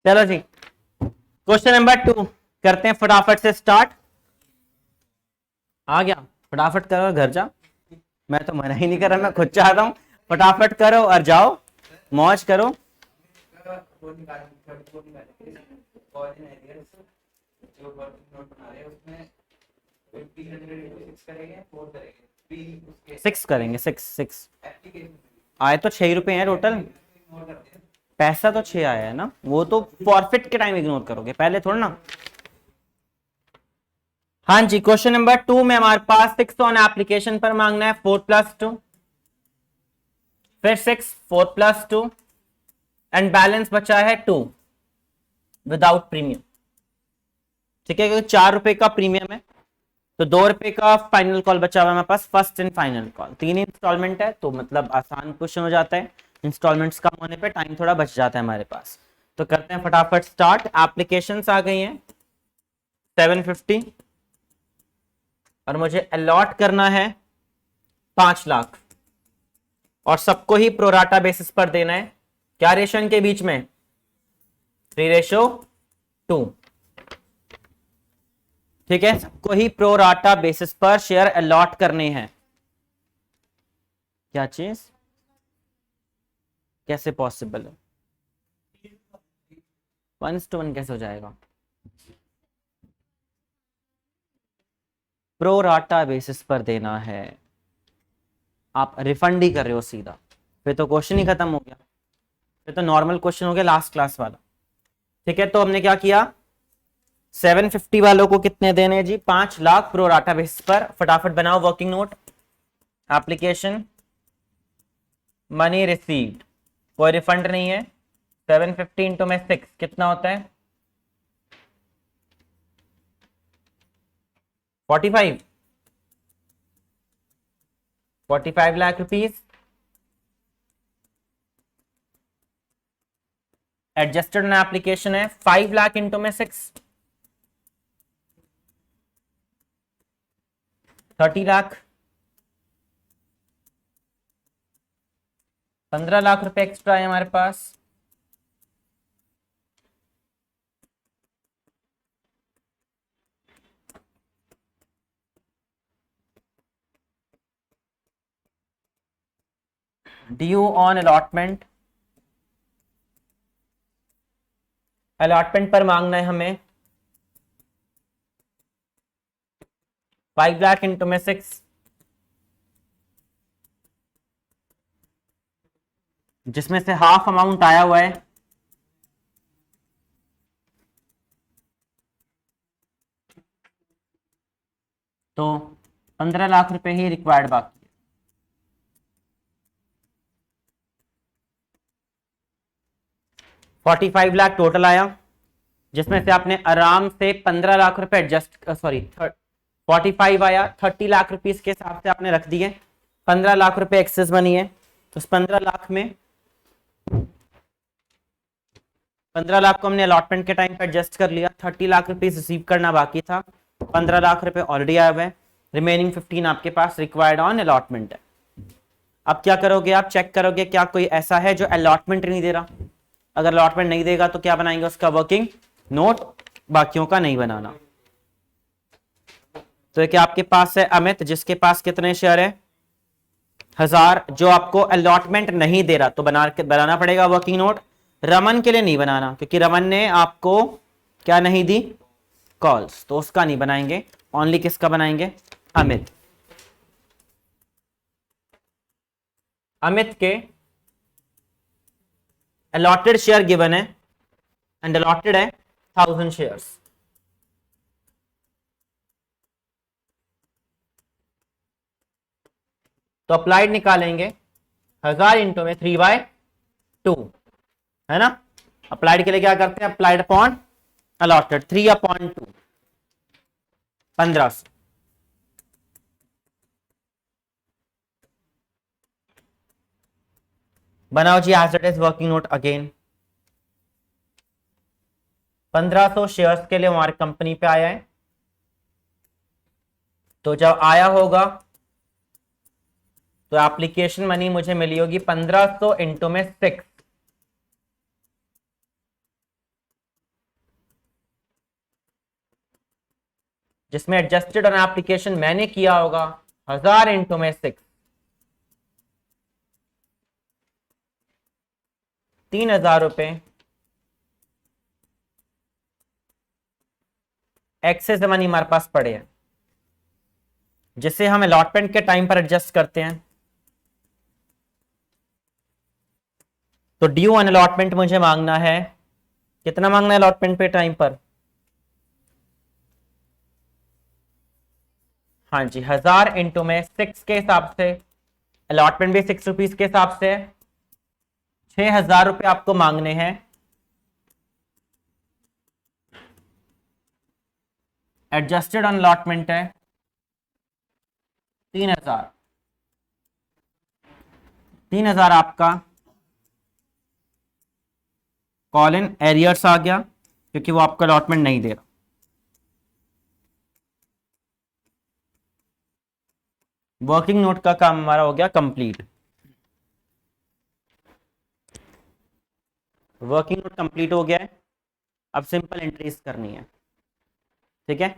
[SPEAKER 1] चलो जी, क्वेश्चन नंबर 2 करते हैं फटाफट से स्टार्ट। आ गया? फटाफट करो घर जा, मैं तो मना ही नहीं कर रहा, मैं खुद चाहता हूँ फटाफट करो और जाओ, मौज करो। सिक्स करेंगे, सिक्स सिक्स आए तो 6 रुपए हैं टोटल, पैसा तो 6 आया है ना, वो तो फॉरफिट के टाइम इग्नोर करोगे, पहले थोड़ा ना। हाँ जी, क्वेश्चन नंबर 2 में हमारे पास 6 ऑन एप्लीकेशन पर मांगना है 4+2, फिर 6 4+2 एंड बैलेंस बचा है 2 विदाउट प्रीमियम। ठीक है, क्योंकि 4 रुपए का प्रीमियम है तो 2 रुपए का फाइनल कॉल बचा हुआ है हमारे पास, first and final call. 3 instalment है तो मतलब आसान क्वेश्चन हो जाता है, इंस्टॉलमेंट्स कम होने पे टाइम थोड़ा बच जाता है हमारे पास। तो करते हैं फटाफट स्टार्ट। एप्लीकेशंस आ गई हैं 750 और मुझे अलॉट करना है 5 लाख और सबको ही प्रोराटा बेसिस पर देना है। क्या रेशन के बीच में? 3:2। ठीक है, सबको ही प्रोराटा बेसिस पर शेयर अलॉट करने हैं। क्या चीज? कैसे पॉसिबल है? 1:1 कैसे हो जाएगा? प्रोराटा बेसिस पर देना है, आप रिफंड ही कर रहे हो सीधा, फिर तो क्वेश्चन ही खत्म हो गया, फिर तो नॉर्मल क्वेश्चन हो गया लास्ट क्लास वाला। ठीक है, तो हमने क्या किया, 750 वालों को कितने देने जी? 5 लाख प्रोराटा बेसिस पर। फटाफट बनाओ working note. Application money received, कोई रिफंड नहीं है। 750 इंटू में 6 कितना होता है? 45 लाख रुपीस। एडजस्टेड एप्लीकेशन है 5 लाख इंटू में 6 30 लाख। 15 लाख रुपए एक्स्ट्रा है हमारे पास। ड्यू ऑन अलॉटमेंट, अलॉटमेंट पर मांगना है हमें 5 लाख इंटू में 6 जिसमें से हाफ अमाउंट आया हुआ है तो 15 लाख रुपए ही रिक्वायर्ड बाकी। 45 लाख टोटल आया, जिसमें से आपने आराम से 15 लाख रुपए एडजस्ट, सॉरी 45 आया, 30 लाख रुपीस के हिसाब से आपने रख दिए। 15 लाख रुपए एक्सेस बनी है, तो उस 15 लाख में 15 लाख को हमने अलॉटमेंट के टाइम पे एडजस्ट कर लिया। 30 लाख रुपीस रिसीव करना बाकी था, 15 लाख रुपए ऑलरेडी आए हुए हैं, रिमेनिंग 15 आपके पास रिक्वायर्ड ऑन अलॉटमेंट है। अब क्या करोगे, आप चेक करोगे क्या कोई ऐसा है जो अलॉटमेंट नहीं दे रहा। अगर अलॉटमेंट नहीं देगा तो क्या बनाएंगे उसका वर्किंग नोट, बाकियों का नहीं बनाना। तो क्या आपके पास है अमित, जिसके पास कितने शेयर है? 1000, जो आपको अलॉटमेंट नहीं दे रहा तो बनाना पड़ेगा वर्किंग नोट। रमन के लिए नहीं बनाना क्योंकि रमन ने आपको क्या नहीं दी? कॉल्स, तो उसका नहीं बनाएंगे। ओनली किसका बनाएंगे? अमित। अमित के अलॉटेड शेयर गिवन है एंड अलॉटेड है 1000 शेयर्स। तो अप्लाइड निकालेंगे 1000 इंटू में 3/2 है ना। अप्लाइड के लिए क्या करते हैं? Applied upon allotted 3/2 1500। बनाओ जी as it is working note again. 1500 shares के लिए हमारी कंपनी पे आया है, तो जब आया होगा तो एप्लीकेशन मनी मुझे मिली होगी 1500 इंटू में 6 जिसमें एडजस्टेड ऑन एप्लीकेशन मैंने किया होगा 1000 इंटू में 6, 3000 रुपए एक्सेस मनी हमारे पास पड़े हैं, जिसे हम अलॉटमेंट के टाइम पर एडजस्ट करते हैं। तो ड्यू ऑन अलॉटमेंट मुझे मांगना है, कितना मांगना है अलॉटमेंट पे टाइम पर? हाँ जी, 1000 इंटू में 6 के हिसाब से, अलॉटमेंट भी 6 रुपीज के हिसाब से, 6000 रुपए आपको मांगने हैं। एडजस्टेड ऑन अलॉटमेंट है 3000, 3000 आपका कॉल इन एरियर्स आ गया, क्योंकि वो आपका अलॉटमेंट नहीं दे रहा। वर्किंग नोट का काम हमारा हो गया कंप्लीट। वर्किंग नोट कंप्लीट हो गया है, अब सिंपल एंट्रीज करनी है, ठीक है।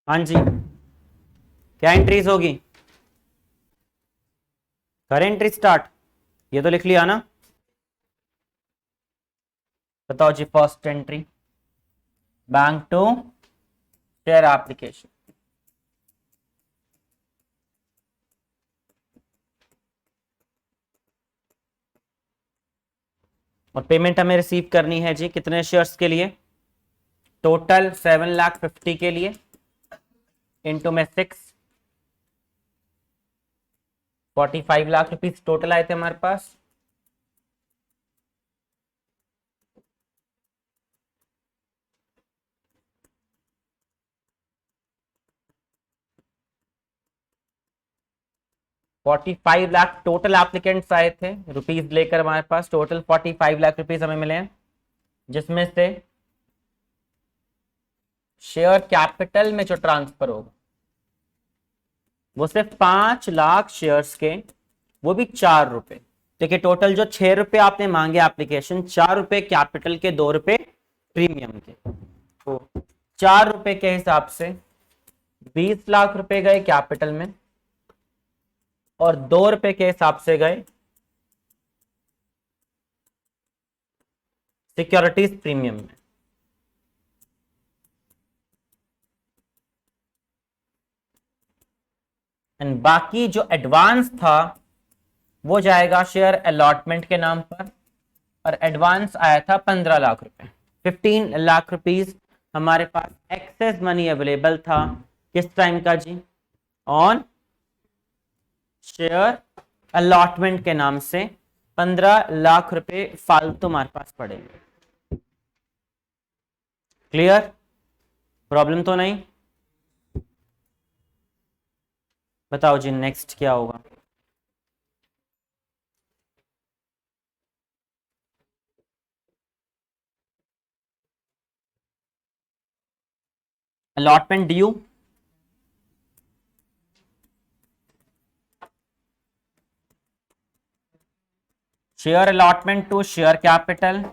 [SPEAKER 1] हाँ जी, क्या एंट्रीज होगी? करें एंट्री स्टार्ट, ये तो लिख लिया ना। बताओ जी, first entry bank to share application. और पेमेंट हमें रिसीव करनी है जी कितने शेयर्स के लिए? टोटल 7,50,000 के लिए, इंटू में 6, 45 लाख रुपीज टोटल आए थे हमारे पास। ₹45,00,000 टोटल एप्लीकेंट्स आए थे, रुपीज लेकर हमारे पास टोटल 45 लाख रुपीज हमें मिले हैं, जिसमें से शेयर कैपिटल में जो ट्रांसफर होगा वो सिर्फ 5 लाख शेयर्स के, वो भी 4 रुपए। देखिए टोटल जो 6 रुपए आपने मांगे एप्लीकेशन, 4 रुपए कैपिटल के, 2 रुपए प्रीमियम के, तो 4 रुपए के हिसाब से 20 लाख रुपए गए कैपिटल में, और 2 रुपए के हिसाब से गए सिक्योरिटीज प्रीमियम में। एंड बाकी जो एडवांस था वो जाएगा शेयर अलॉटमेंट के नाम पर, और एडवांस आया था 15 लाख रुपए। 15 लाख रुपीज हमारे पास एक्सेस मनी अवेलेबल था, किस टाइम का जी? ऑन शेयर अलॉटमेंट के नाम से 15 लाख रुपए फालतू हमारे पास पड़ेंगे। क्लियर? प्रॉब्लम तो नहीं? बताओ जी नेक्स्ट क्या होगा? Allotment due, share allotment to share capital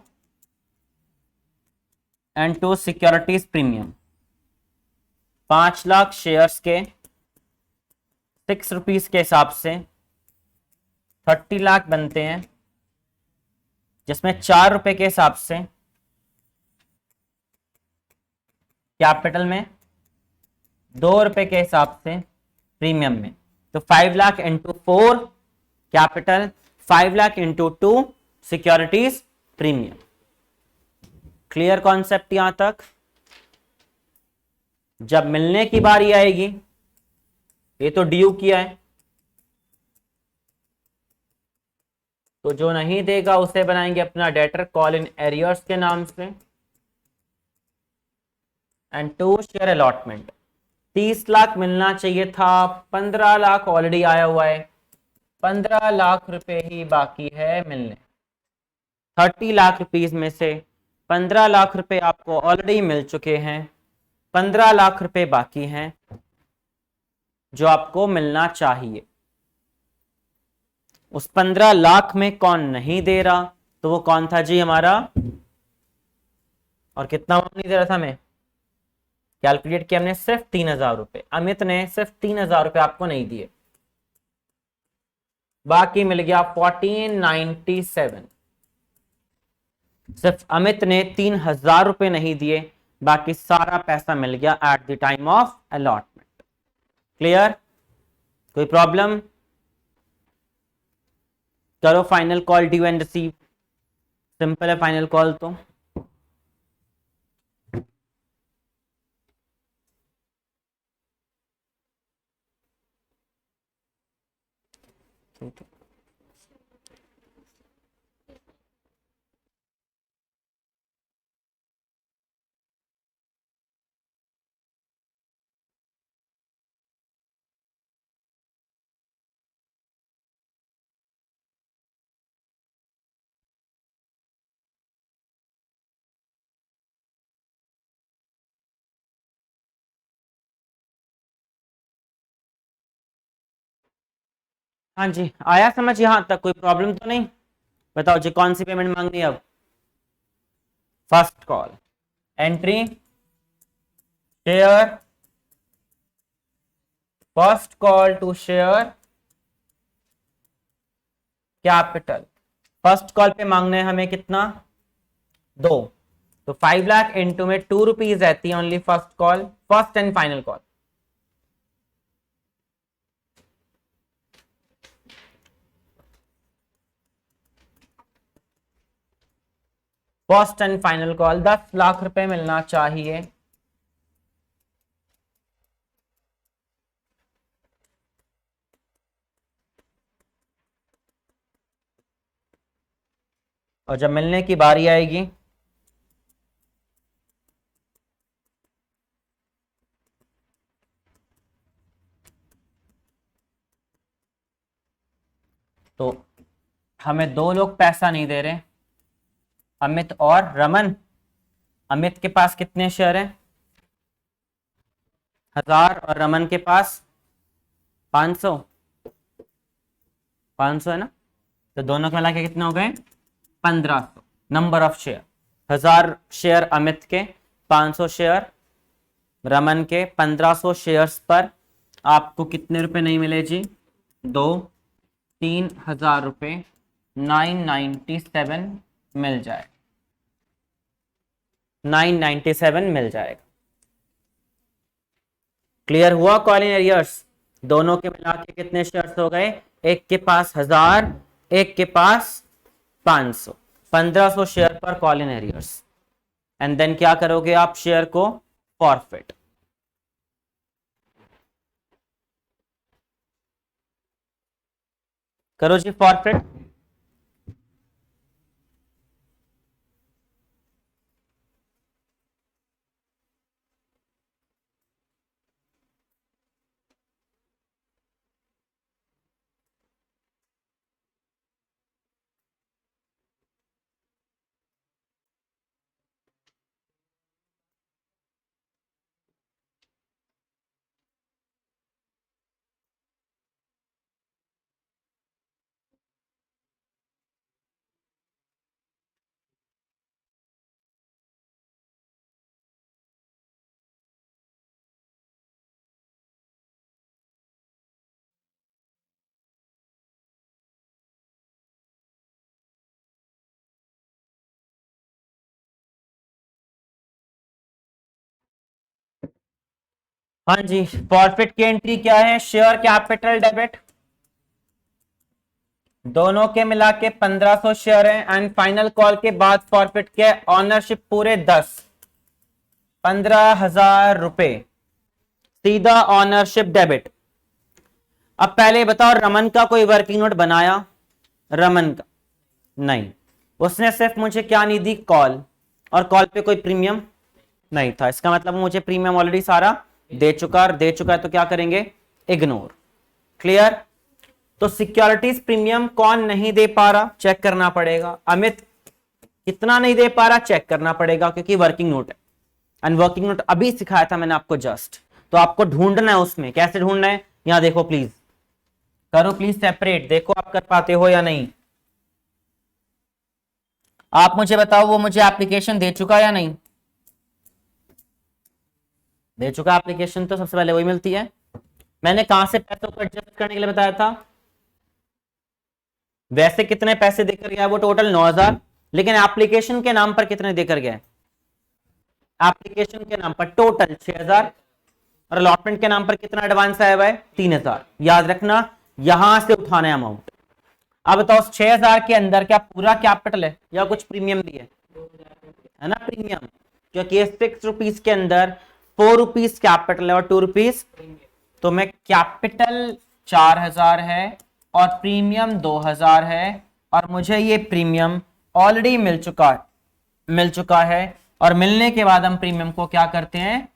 [SPEAKER 1] and to securities premium. 5 lakh shares के 6 रुपीज के हिसाब से 30 लाख बनते हैं, जिसमें 4 रुपए के हिसाब से कैपिटल में, 2 रुपए के हिसाब से प्रीमियम में। तो 5 lakh into 4 capital, 5 lakh into 2 securities premium. Clear concept यहां तक? जब मिलने की बारी आएगी ये तो ड्यू किया है, तो जो नहीं देगा उसे बनाएंगे अपना डेटर कॉल इन एरियर्स के नाम से। And to share allotment, 30 lakh मिलना चाहिए था, 15 लाख ऑलरेडी आया हुआ है, 15 लाख रुपए ही बाकी है मिलने। 30 लाख रुपीस में से 15 लाख रुपए आपको ऑलरेडी मिल चुके हैं, 15 लाख रुपए बाकी हैं जो आपको मिलना चाहिए। उस 15 लाख में कौन नहीं दे रहा, तो वो कौन था जी हमारा, और कितना नहीं दे रहा था हमें, कैलकुलेट किया हमने सिर्फ 3,000 रुपए। अमित ने सिर्फ 3,000 रुपए आपको नहीं दिए, बाकी मिल गया 1497। सिर्फ अमित ने 3,000 रुपए नहीं दिए, बाकी सारा पैसा मिल गया at the time of allotment. Clear, कोई प्रॉब्लम? करो final call due and receive, simple है फाइनल कॉल तो। हाँ जी, आया समझ यहां तक, कोई प्रॉब्लम तो नहीं? बताओ जी कौन सी पेमेंट मांगनी है अब? First call, entry share, first call to share capital. First call पे मांगना है हमें कितना, 2, तो 5 लाख इंटू में 2 रुपीज रहती है only first call, first and final call. First and final call 10 lakh रुपए मिलना चाहिए। और जब मिलने की बारी आएगी तो हमें 2 लोग पैसा नहीं दे रहे, अमित और रमन। अमित के पास कितने शेयर हैं, 1000, और रमन के पास 500 है ना, तो दोनों को मिला के कितने हो गए, 1500 number of share. 1000 share Amit के, 500 शेयर रमन के, 1500 शेयर्स पर आपको कितने रुपए नहीं मिले जी, 3,000 रुपए 997 मिल जाए, 997 मिल जाएगा। क्लियर हुआ कॉल इन एरियर्स? दोनों के मिला के कितने शेयर्स हो गए, एक के पास 1000, एक के पास 500, 1500 शेयर पर call in arrears. And then क्या करोगे आप, शेयर को फॉरफिट। करो जी फॉरफिट। हाँ जी, फॉरफिट की एंट्री क्या है, शेयर कैपिटल डेबिट, दोनों के मिला के 1500 शेयर है, एंड फाइनल कॉल के बाद फॉरफिट के ऑनरशिप पूरे 10, 15,000 रुपए सीधा ऑनरशिप डेबिट। अब पहले बताओ, रमन का कोई वर्किंग नोट बनाया? रमन का नहीं, उसने सिर्फ मुझे क्या नहीं दी, कॉल, और कॉल पे कोई प्रीमियम नहीं था। इसका मतलब मुझे प्रीमियम ऑलरेडी सारा दे चुका है, तो क्या करेंगे, इग्नोर। क्लियर? तो सिक्योरिटीज प्रीमियम कौन नहीं दे पा रहा, चेक करना पड़ेगा। अमित कितना नहीं दे पा रहा, चेक करना पड़ेगा, क्योंकि वर्किंग नोट है। एंड वर्किंग नोट अभी सिखाया था मैंने आपको जस्ट, तो आपको ढूंढना है उसमें। कैसे ढूंढना है, यहां देखो प्लीज, करो प्लीज सेपरेट, देखो आप कर पाते हो या नहीं। आप मुझे बताओ, वो मुझे एप्लीकेशन दे चुका या नहीं दे चुका? एप्लीकेशन तो सबसे पहले वही मिलती है। मैंने कहां से पैसों को एडजस्ट करने के लिए बताया था? वैसे कितने पैसे देकर गया है वो, टोटल 9,000, लेकिन एप्लीकेशन के नाम पर कितने देकर गया है? एप्लीकेशन के नाम पर टोटल 6,000, और अलॉटमेंट के नाम पर कितना एडवांस आया हुआ है, 3,000। याद रखना, यहां से उठाना है अमाउंट। अब बताओ 6,000 के अंदर क्या पूरा कैपिटल है या कुछ प्रीमियम भी है ना, प्रीमियम, क्योंकि 6 रुपीज के अंदर 4 रुपीज कैपिटल है और 2 रुपीज, तो मैं कैपिटल 4,000 है और प्रीमियम 2,000 है, और मुझे ये प्रीमियम ऑलरेडी मिल चुका है, और मिलने के बाद हम प्रीमियम को क्या करते हैं,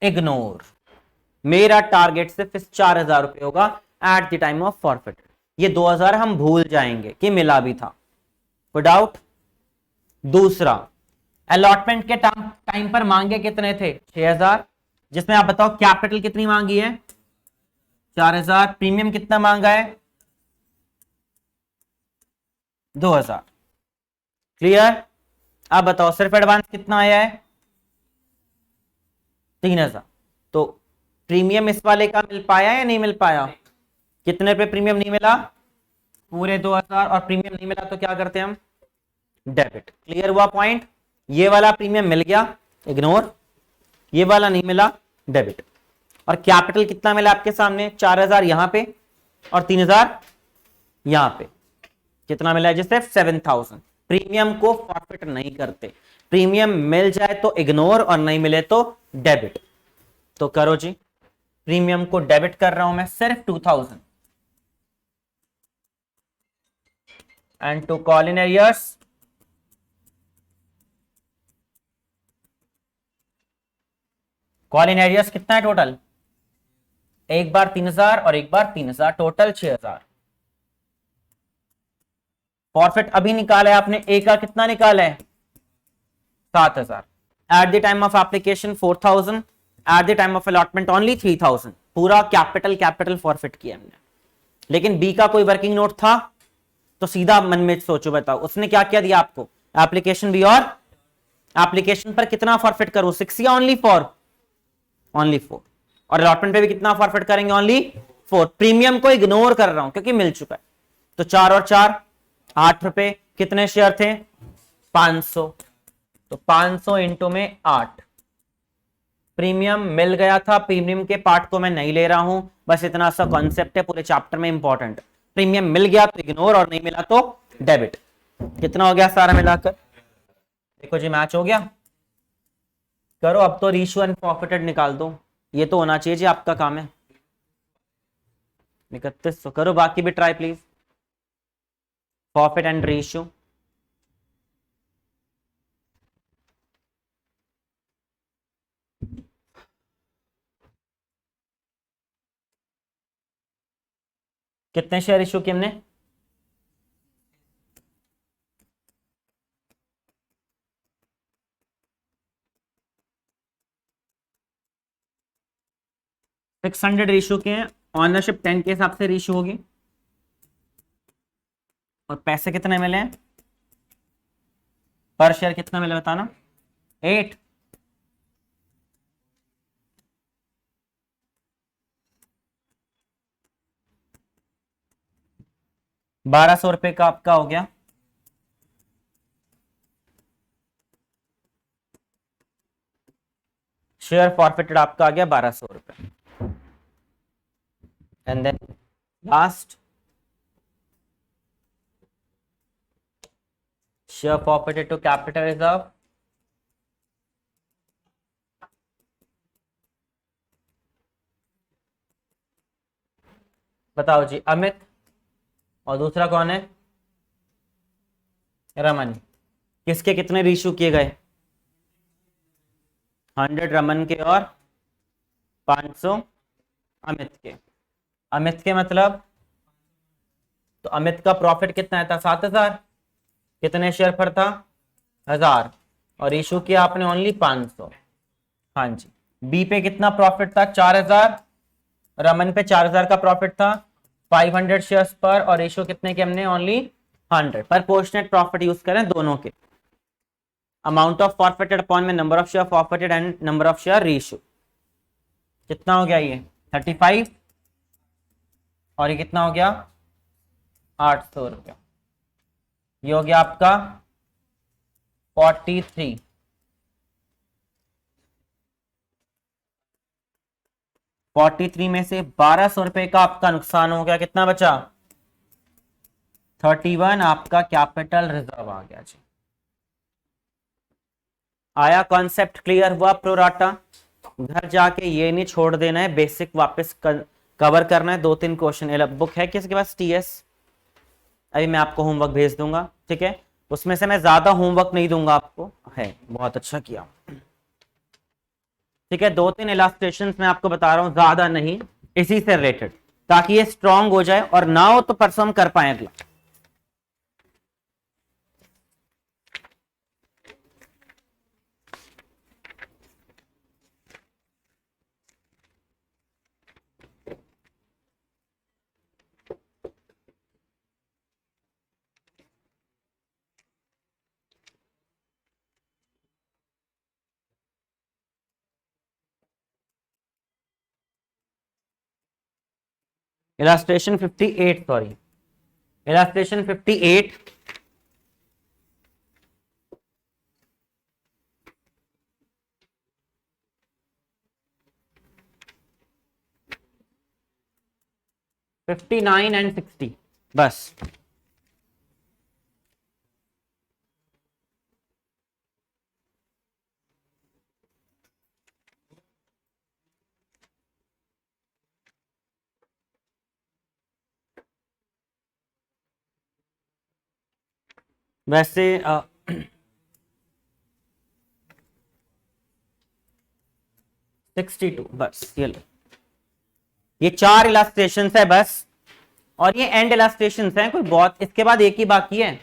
[SPEAKER 1] इग्नोर। मेरा टारगेट सिर्फ 4,000 रुपए होगा at the time of forfeit. ये 2,000 हम भूल जाएंगे कि मिला भी था, कोई डाउट? दूसरा, अलॉटमेंट के टाइम पर मांगे कितने थे, 6,000, जिसमें आप बताओ कैपिटल कितनी मांगी है, 4,000, प्रीमियम कितना मांगा है, 2,000। क्लियर? अब बताओ सिर्फ एडवांस कितना आया है, 3,000। तो प्रीमियम इस वाले का मिल पाया या नहीं मिल पाया? कितने पे प्रीमियम नहीं मिला, पूरे 2,000, और प्रीमियम नहीं मिला तो क्या करते हैं हम, डेबिट। क्लियर हुआ पॉइंट? ये वाला प्रीमियम मिल गया, इग्नोर, ये वाला नहीं मिला, डेबिट। और कैपिटल कितना मिला आपके सामने, 4,000 यहां पे और 3,000 यहां पे, कितना मिला है जिससे 7,000। प्रीमियम को फॉरफिट नहीं करते, प्रीमियम मिल जाए तो इग्नोर और नहीं मिले तो डेबिट। तो करो जी, प्रीमियम को डेबिट कर रहा हूं मैं सिर्फ 2,000, and to call in arrears कितना है टोटल, एक बार 3,000 और एक बार 3,000, टोटल 6,000। फॉरफिट अभी निकाला है आपने, ए का कितना निकाला है, 7,000। At the time of application 4,000, at the time of allotment only 3,000। पूरा कैपिटल फॉरफिट किया हमने। लेकिन बी का कोई वर्किंग नोट था, तो सीधा मन में सोचो, बताओ उसने क्या क्या दिया आपको, एप्लीकेशन भी, और एप्लीकेशन पर कितना फॉरफिट करूं, 6 या ओनली 4? ओनली 4। और अलॉटमेंट पे भी कितना फॉरफिट करेंगे, ओनली 4। प्रीमियम को इग्नोर कर रहा हूं क्योंकि मिल चुका है। तो 4 और 4 8 रुपए, कितने शेयर थे, 500, तो 500 इंटू में 8। प्रीमियम मिल गया था, प्रीमियम के पार्ट को मैं नहीं ले रहा हूं, बस इतना सा कॉन्सेप्ट है पूरे चैप्टर में इंपॉर्टेंट। प्रीमियम मिल गया तो इग्नोर और नहीं मिला तो डेबिट। कितना हो गया सारा मिलाकर, देखो जी मैच हो गया। करो अब तो रेशियो एंड प्रॉफिटेड निकाल दो, ये तो होना चाहिए जी, आपका काम है। 3100 करो, बाकी भी try please, profit and ratio. कितने शेयर इश्यू किए हमने, सिक्स 600 रेशियो के हैं। ऑनरशिप 10 के हिसाब से रेशियो होगी। और पैसे कितने मिले हैं, पर शेयर कितना मिला बताना, 8। ₹1,200 का आपका हो गया। शेयर फॉरफिटेड आपका आ गया ₹1,200। And then last, share forfeited to capital reserve, बताओ जी, अमित, और दूसरा कौन है? रमन। किसके कितने रीशू किए गए? 100 रमन के और 500 अमित के। अमित के मतलब, तो अमित का प्रॉफिट कितना आया था? 7,000। कितने शेयर पर था? 1000। और इशू किया आपने ओनली 500। हाँ जी। बी पे कितना प्रॉफिट था? 4000। रमन पे 4000 का प्रॉफिट था 500 शेयर्स पर, और इशू कितने के हमने? ओनली 100। प्रोपोर्शनेट प्रॉफिट यूज करें दोनों के। अमाउंट ऑफ फॉरफिटेड अपॉन में number of share forfeited and number of share reissue. कितना हो गया ये? 35। और ये कितना हो गया? 800 रुपया। ये हो गया आपका 43। 43 में से 1200 रुपए का आपका नुकसान हो गया। कितना बचा? 31 आपका कैपिटल रिजर्व आ गया जी। आया कॉन्सेप्ट क्लियर हुआ? प्रोराटा घर जाके ये नहीं छोड़ देना है, बेसिक वापस कवर करना है। 2-3 क्वेश्चन बुक है किसी के पास? टीएस अभी मैं आपको होमवर्क भेज दूंगा, ठीक है? उसमें से मैं ज्यादा होमवर्क नहीं दूंगा आपको, है बहुत अच्छा किया, ठीक है? 2-3 इलास्ट्रेशन मैं आपको बता रहा हूं, ज्यादा नहीं, इसी से रिलेटेड, ताकि ये स्ट्रांग हो जाए, और ना हो तो परसों हम कर पाए अगला। Illustration 58, sorry, illustration 58। Fifty 59 and 60 बस। वैसे 62 बस, ये लो। ये 4 इलास्ट्रेशन है बस, और ये एंड इलास्ट्रेशन है, कोई बहुत, इसके बाद एक ही बाकी है।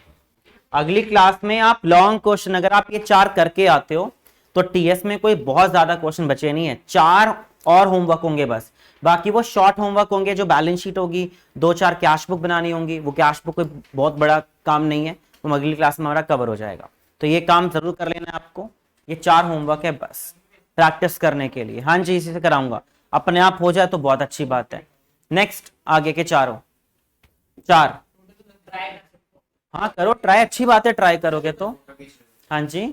[SPEAKER 1] अगली क्लास में आप लॉन्ग क्वेश्चन, अगर आप ये 4 करके आते हो तो टीएस में कोई बहुत ज्यादा क्वेश्चन बचे नहीं है। 4 और होमवर्क होंगे बस, बाकी वो शॉर्ट होमवर्क होंगे। जो बैलेंस शीट होगी, 2-4 कैश बुक बनानी होंगी, वो कैश बुक कोई बहुत बड़ा काम नहीं है, तो अगली क्लास में हमारा कवर हो जाएगा। तो ये काम जरूर कर लेना है आपको। ये 4 होमवर्क है बस प्रैक्टिस करने के लिए। हाँ जी, इसी से कराऊंगा, अपने आप हो जाए तो बहुत अच्छी बात है। नेक्स्ट आगे के 4 हाँ करो ट्राई, अच्छी बात है, ट्राई करोगे तो। हाँ जी,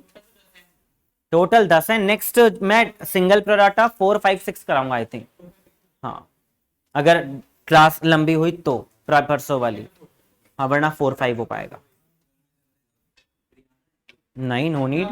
[SPEAKER 1] टोटल 10 है। नेक्स्ट मैं सिंगल प्रोराटा 4-5-6 कराऊंगा आई थिंक, हाँ, अगर क्लास लंबी हुई तो परसों वाली, हाँ, वरना 4-5 हो पाएगा। नहीं, नो नीड।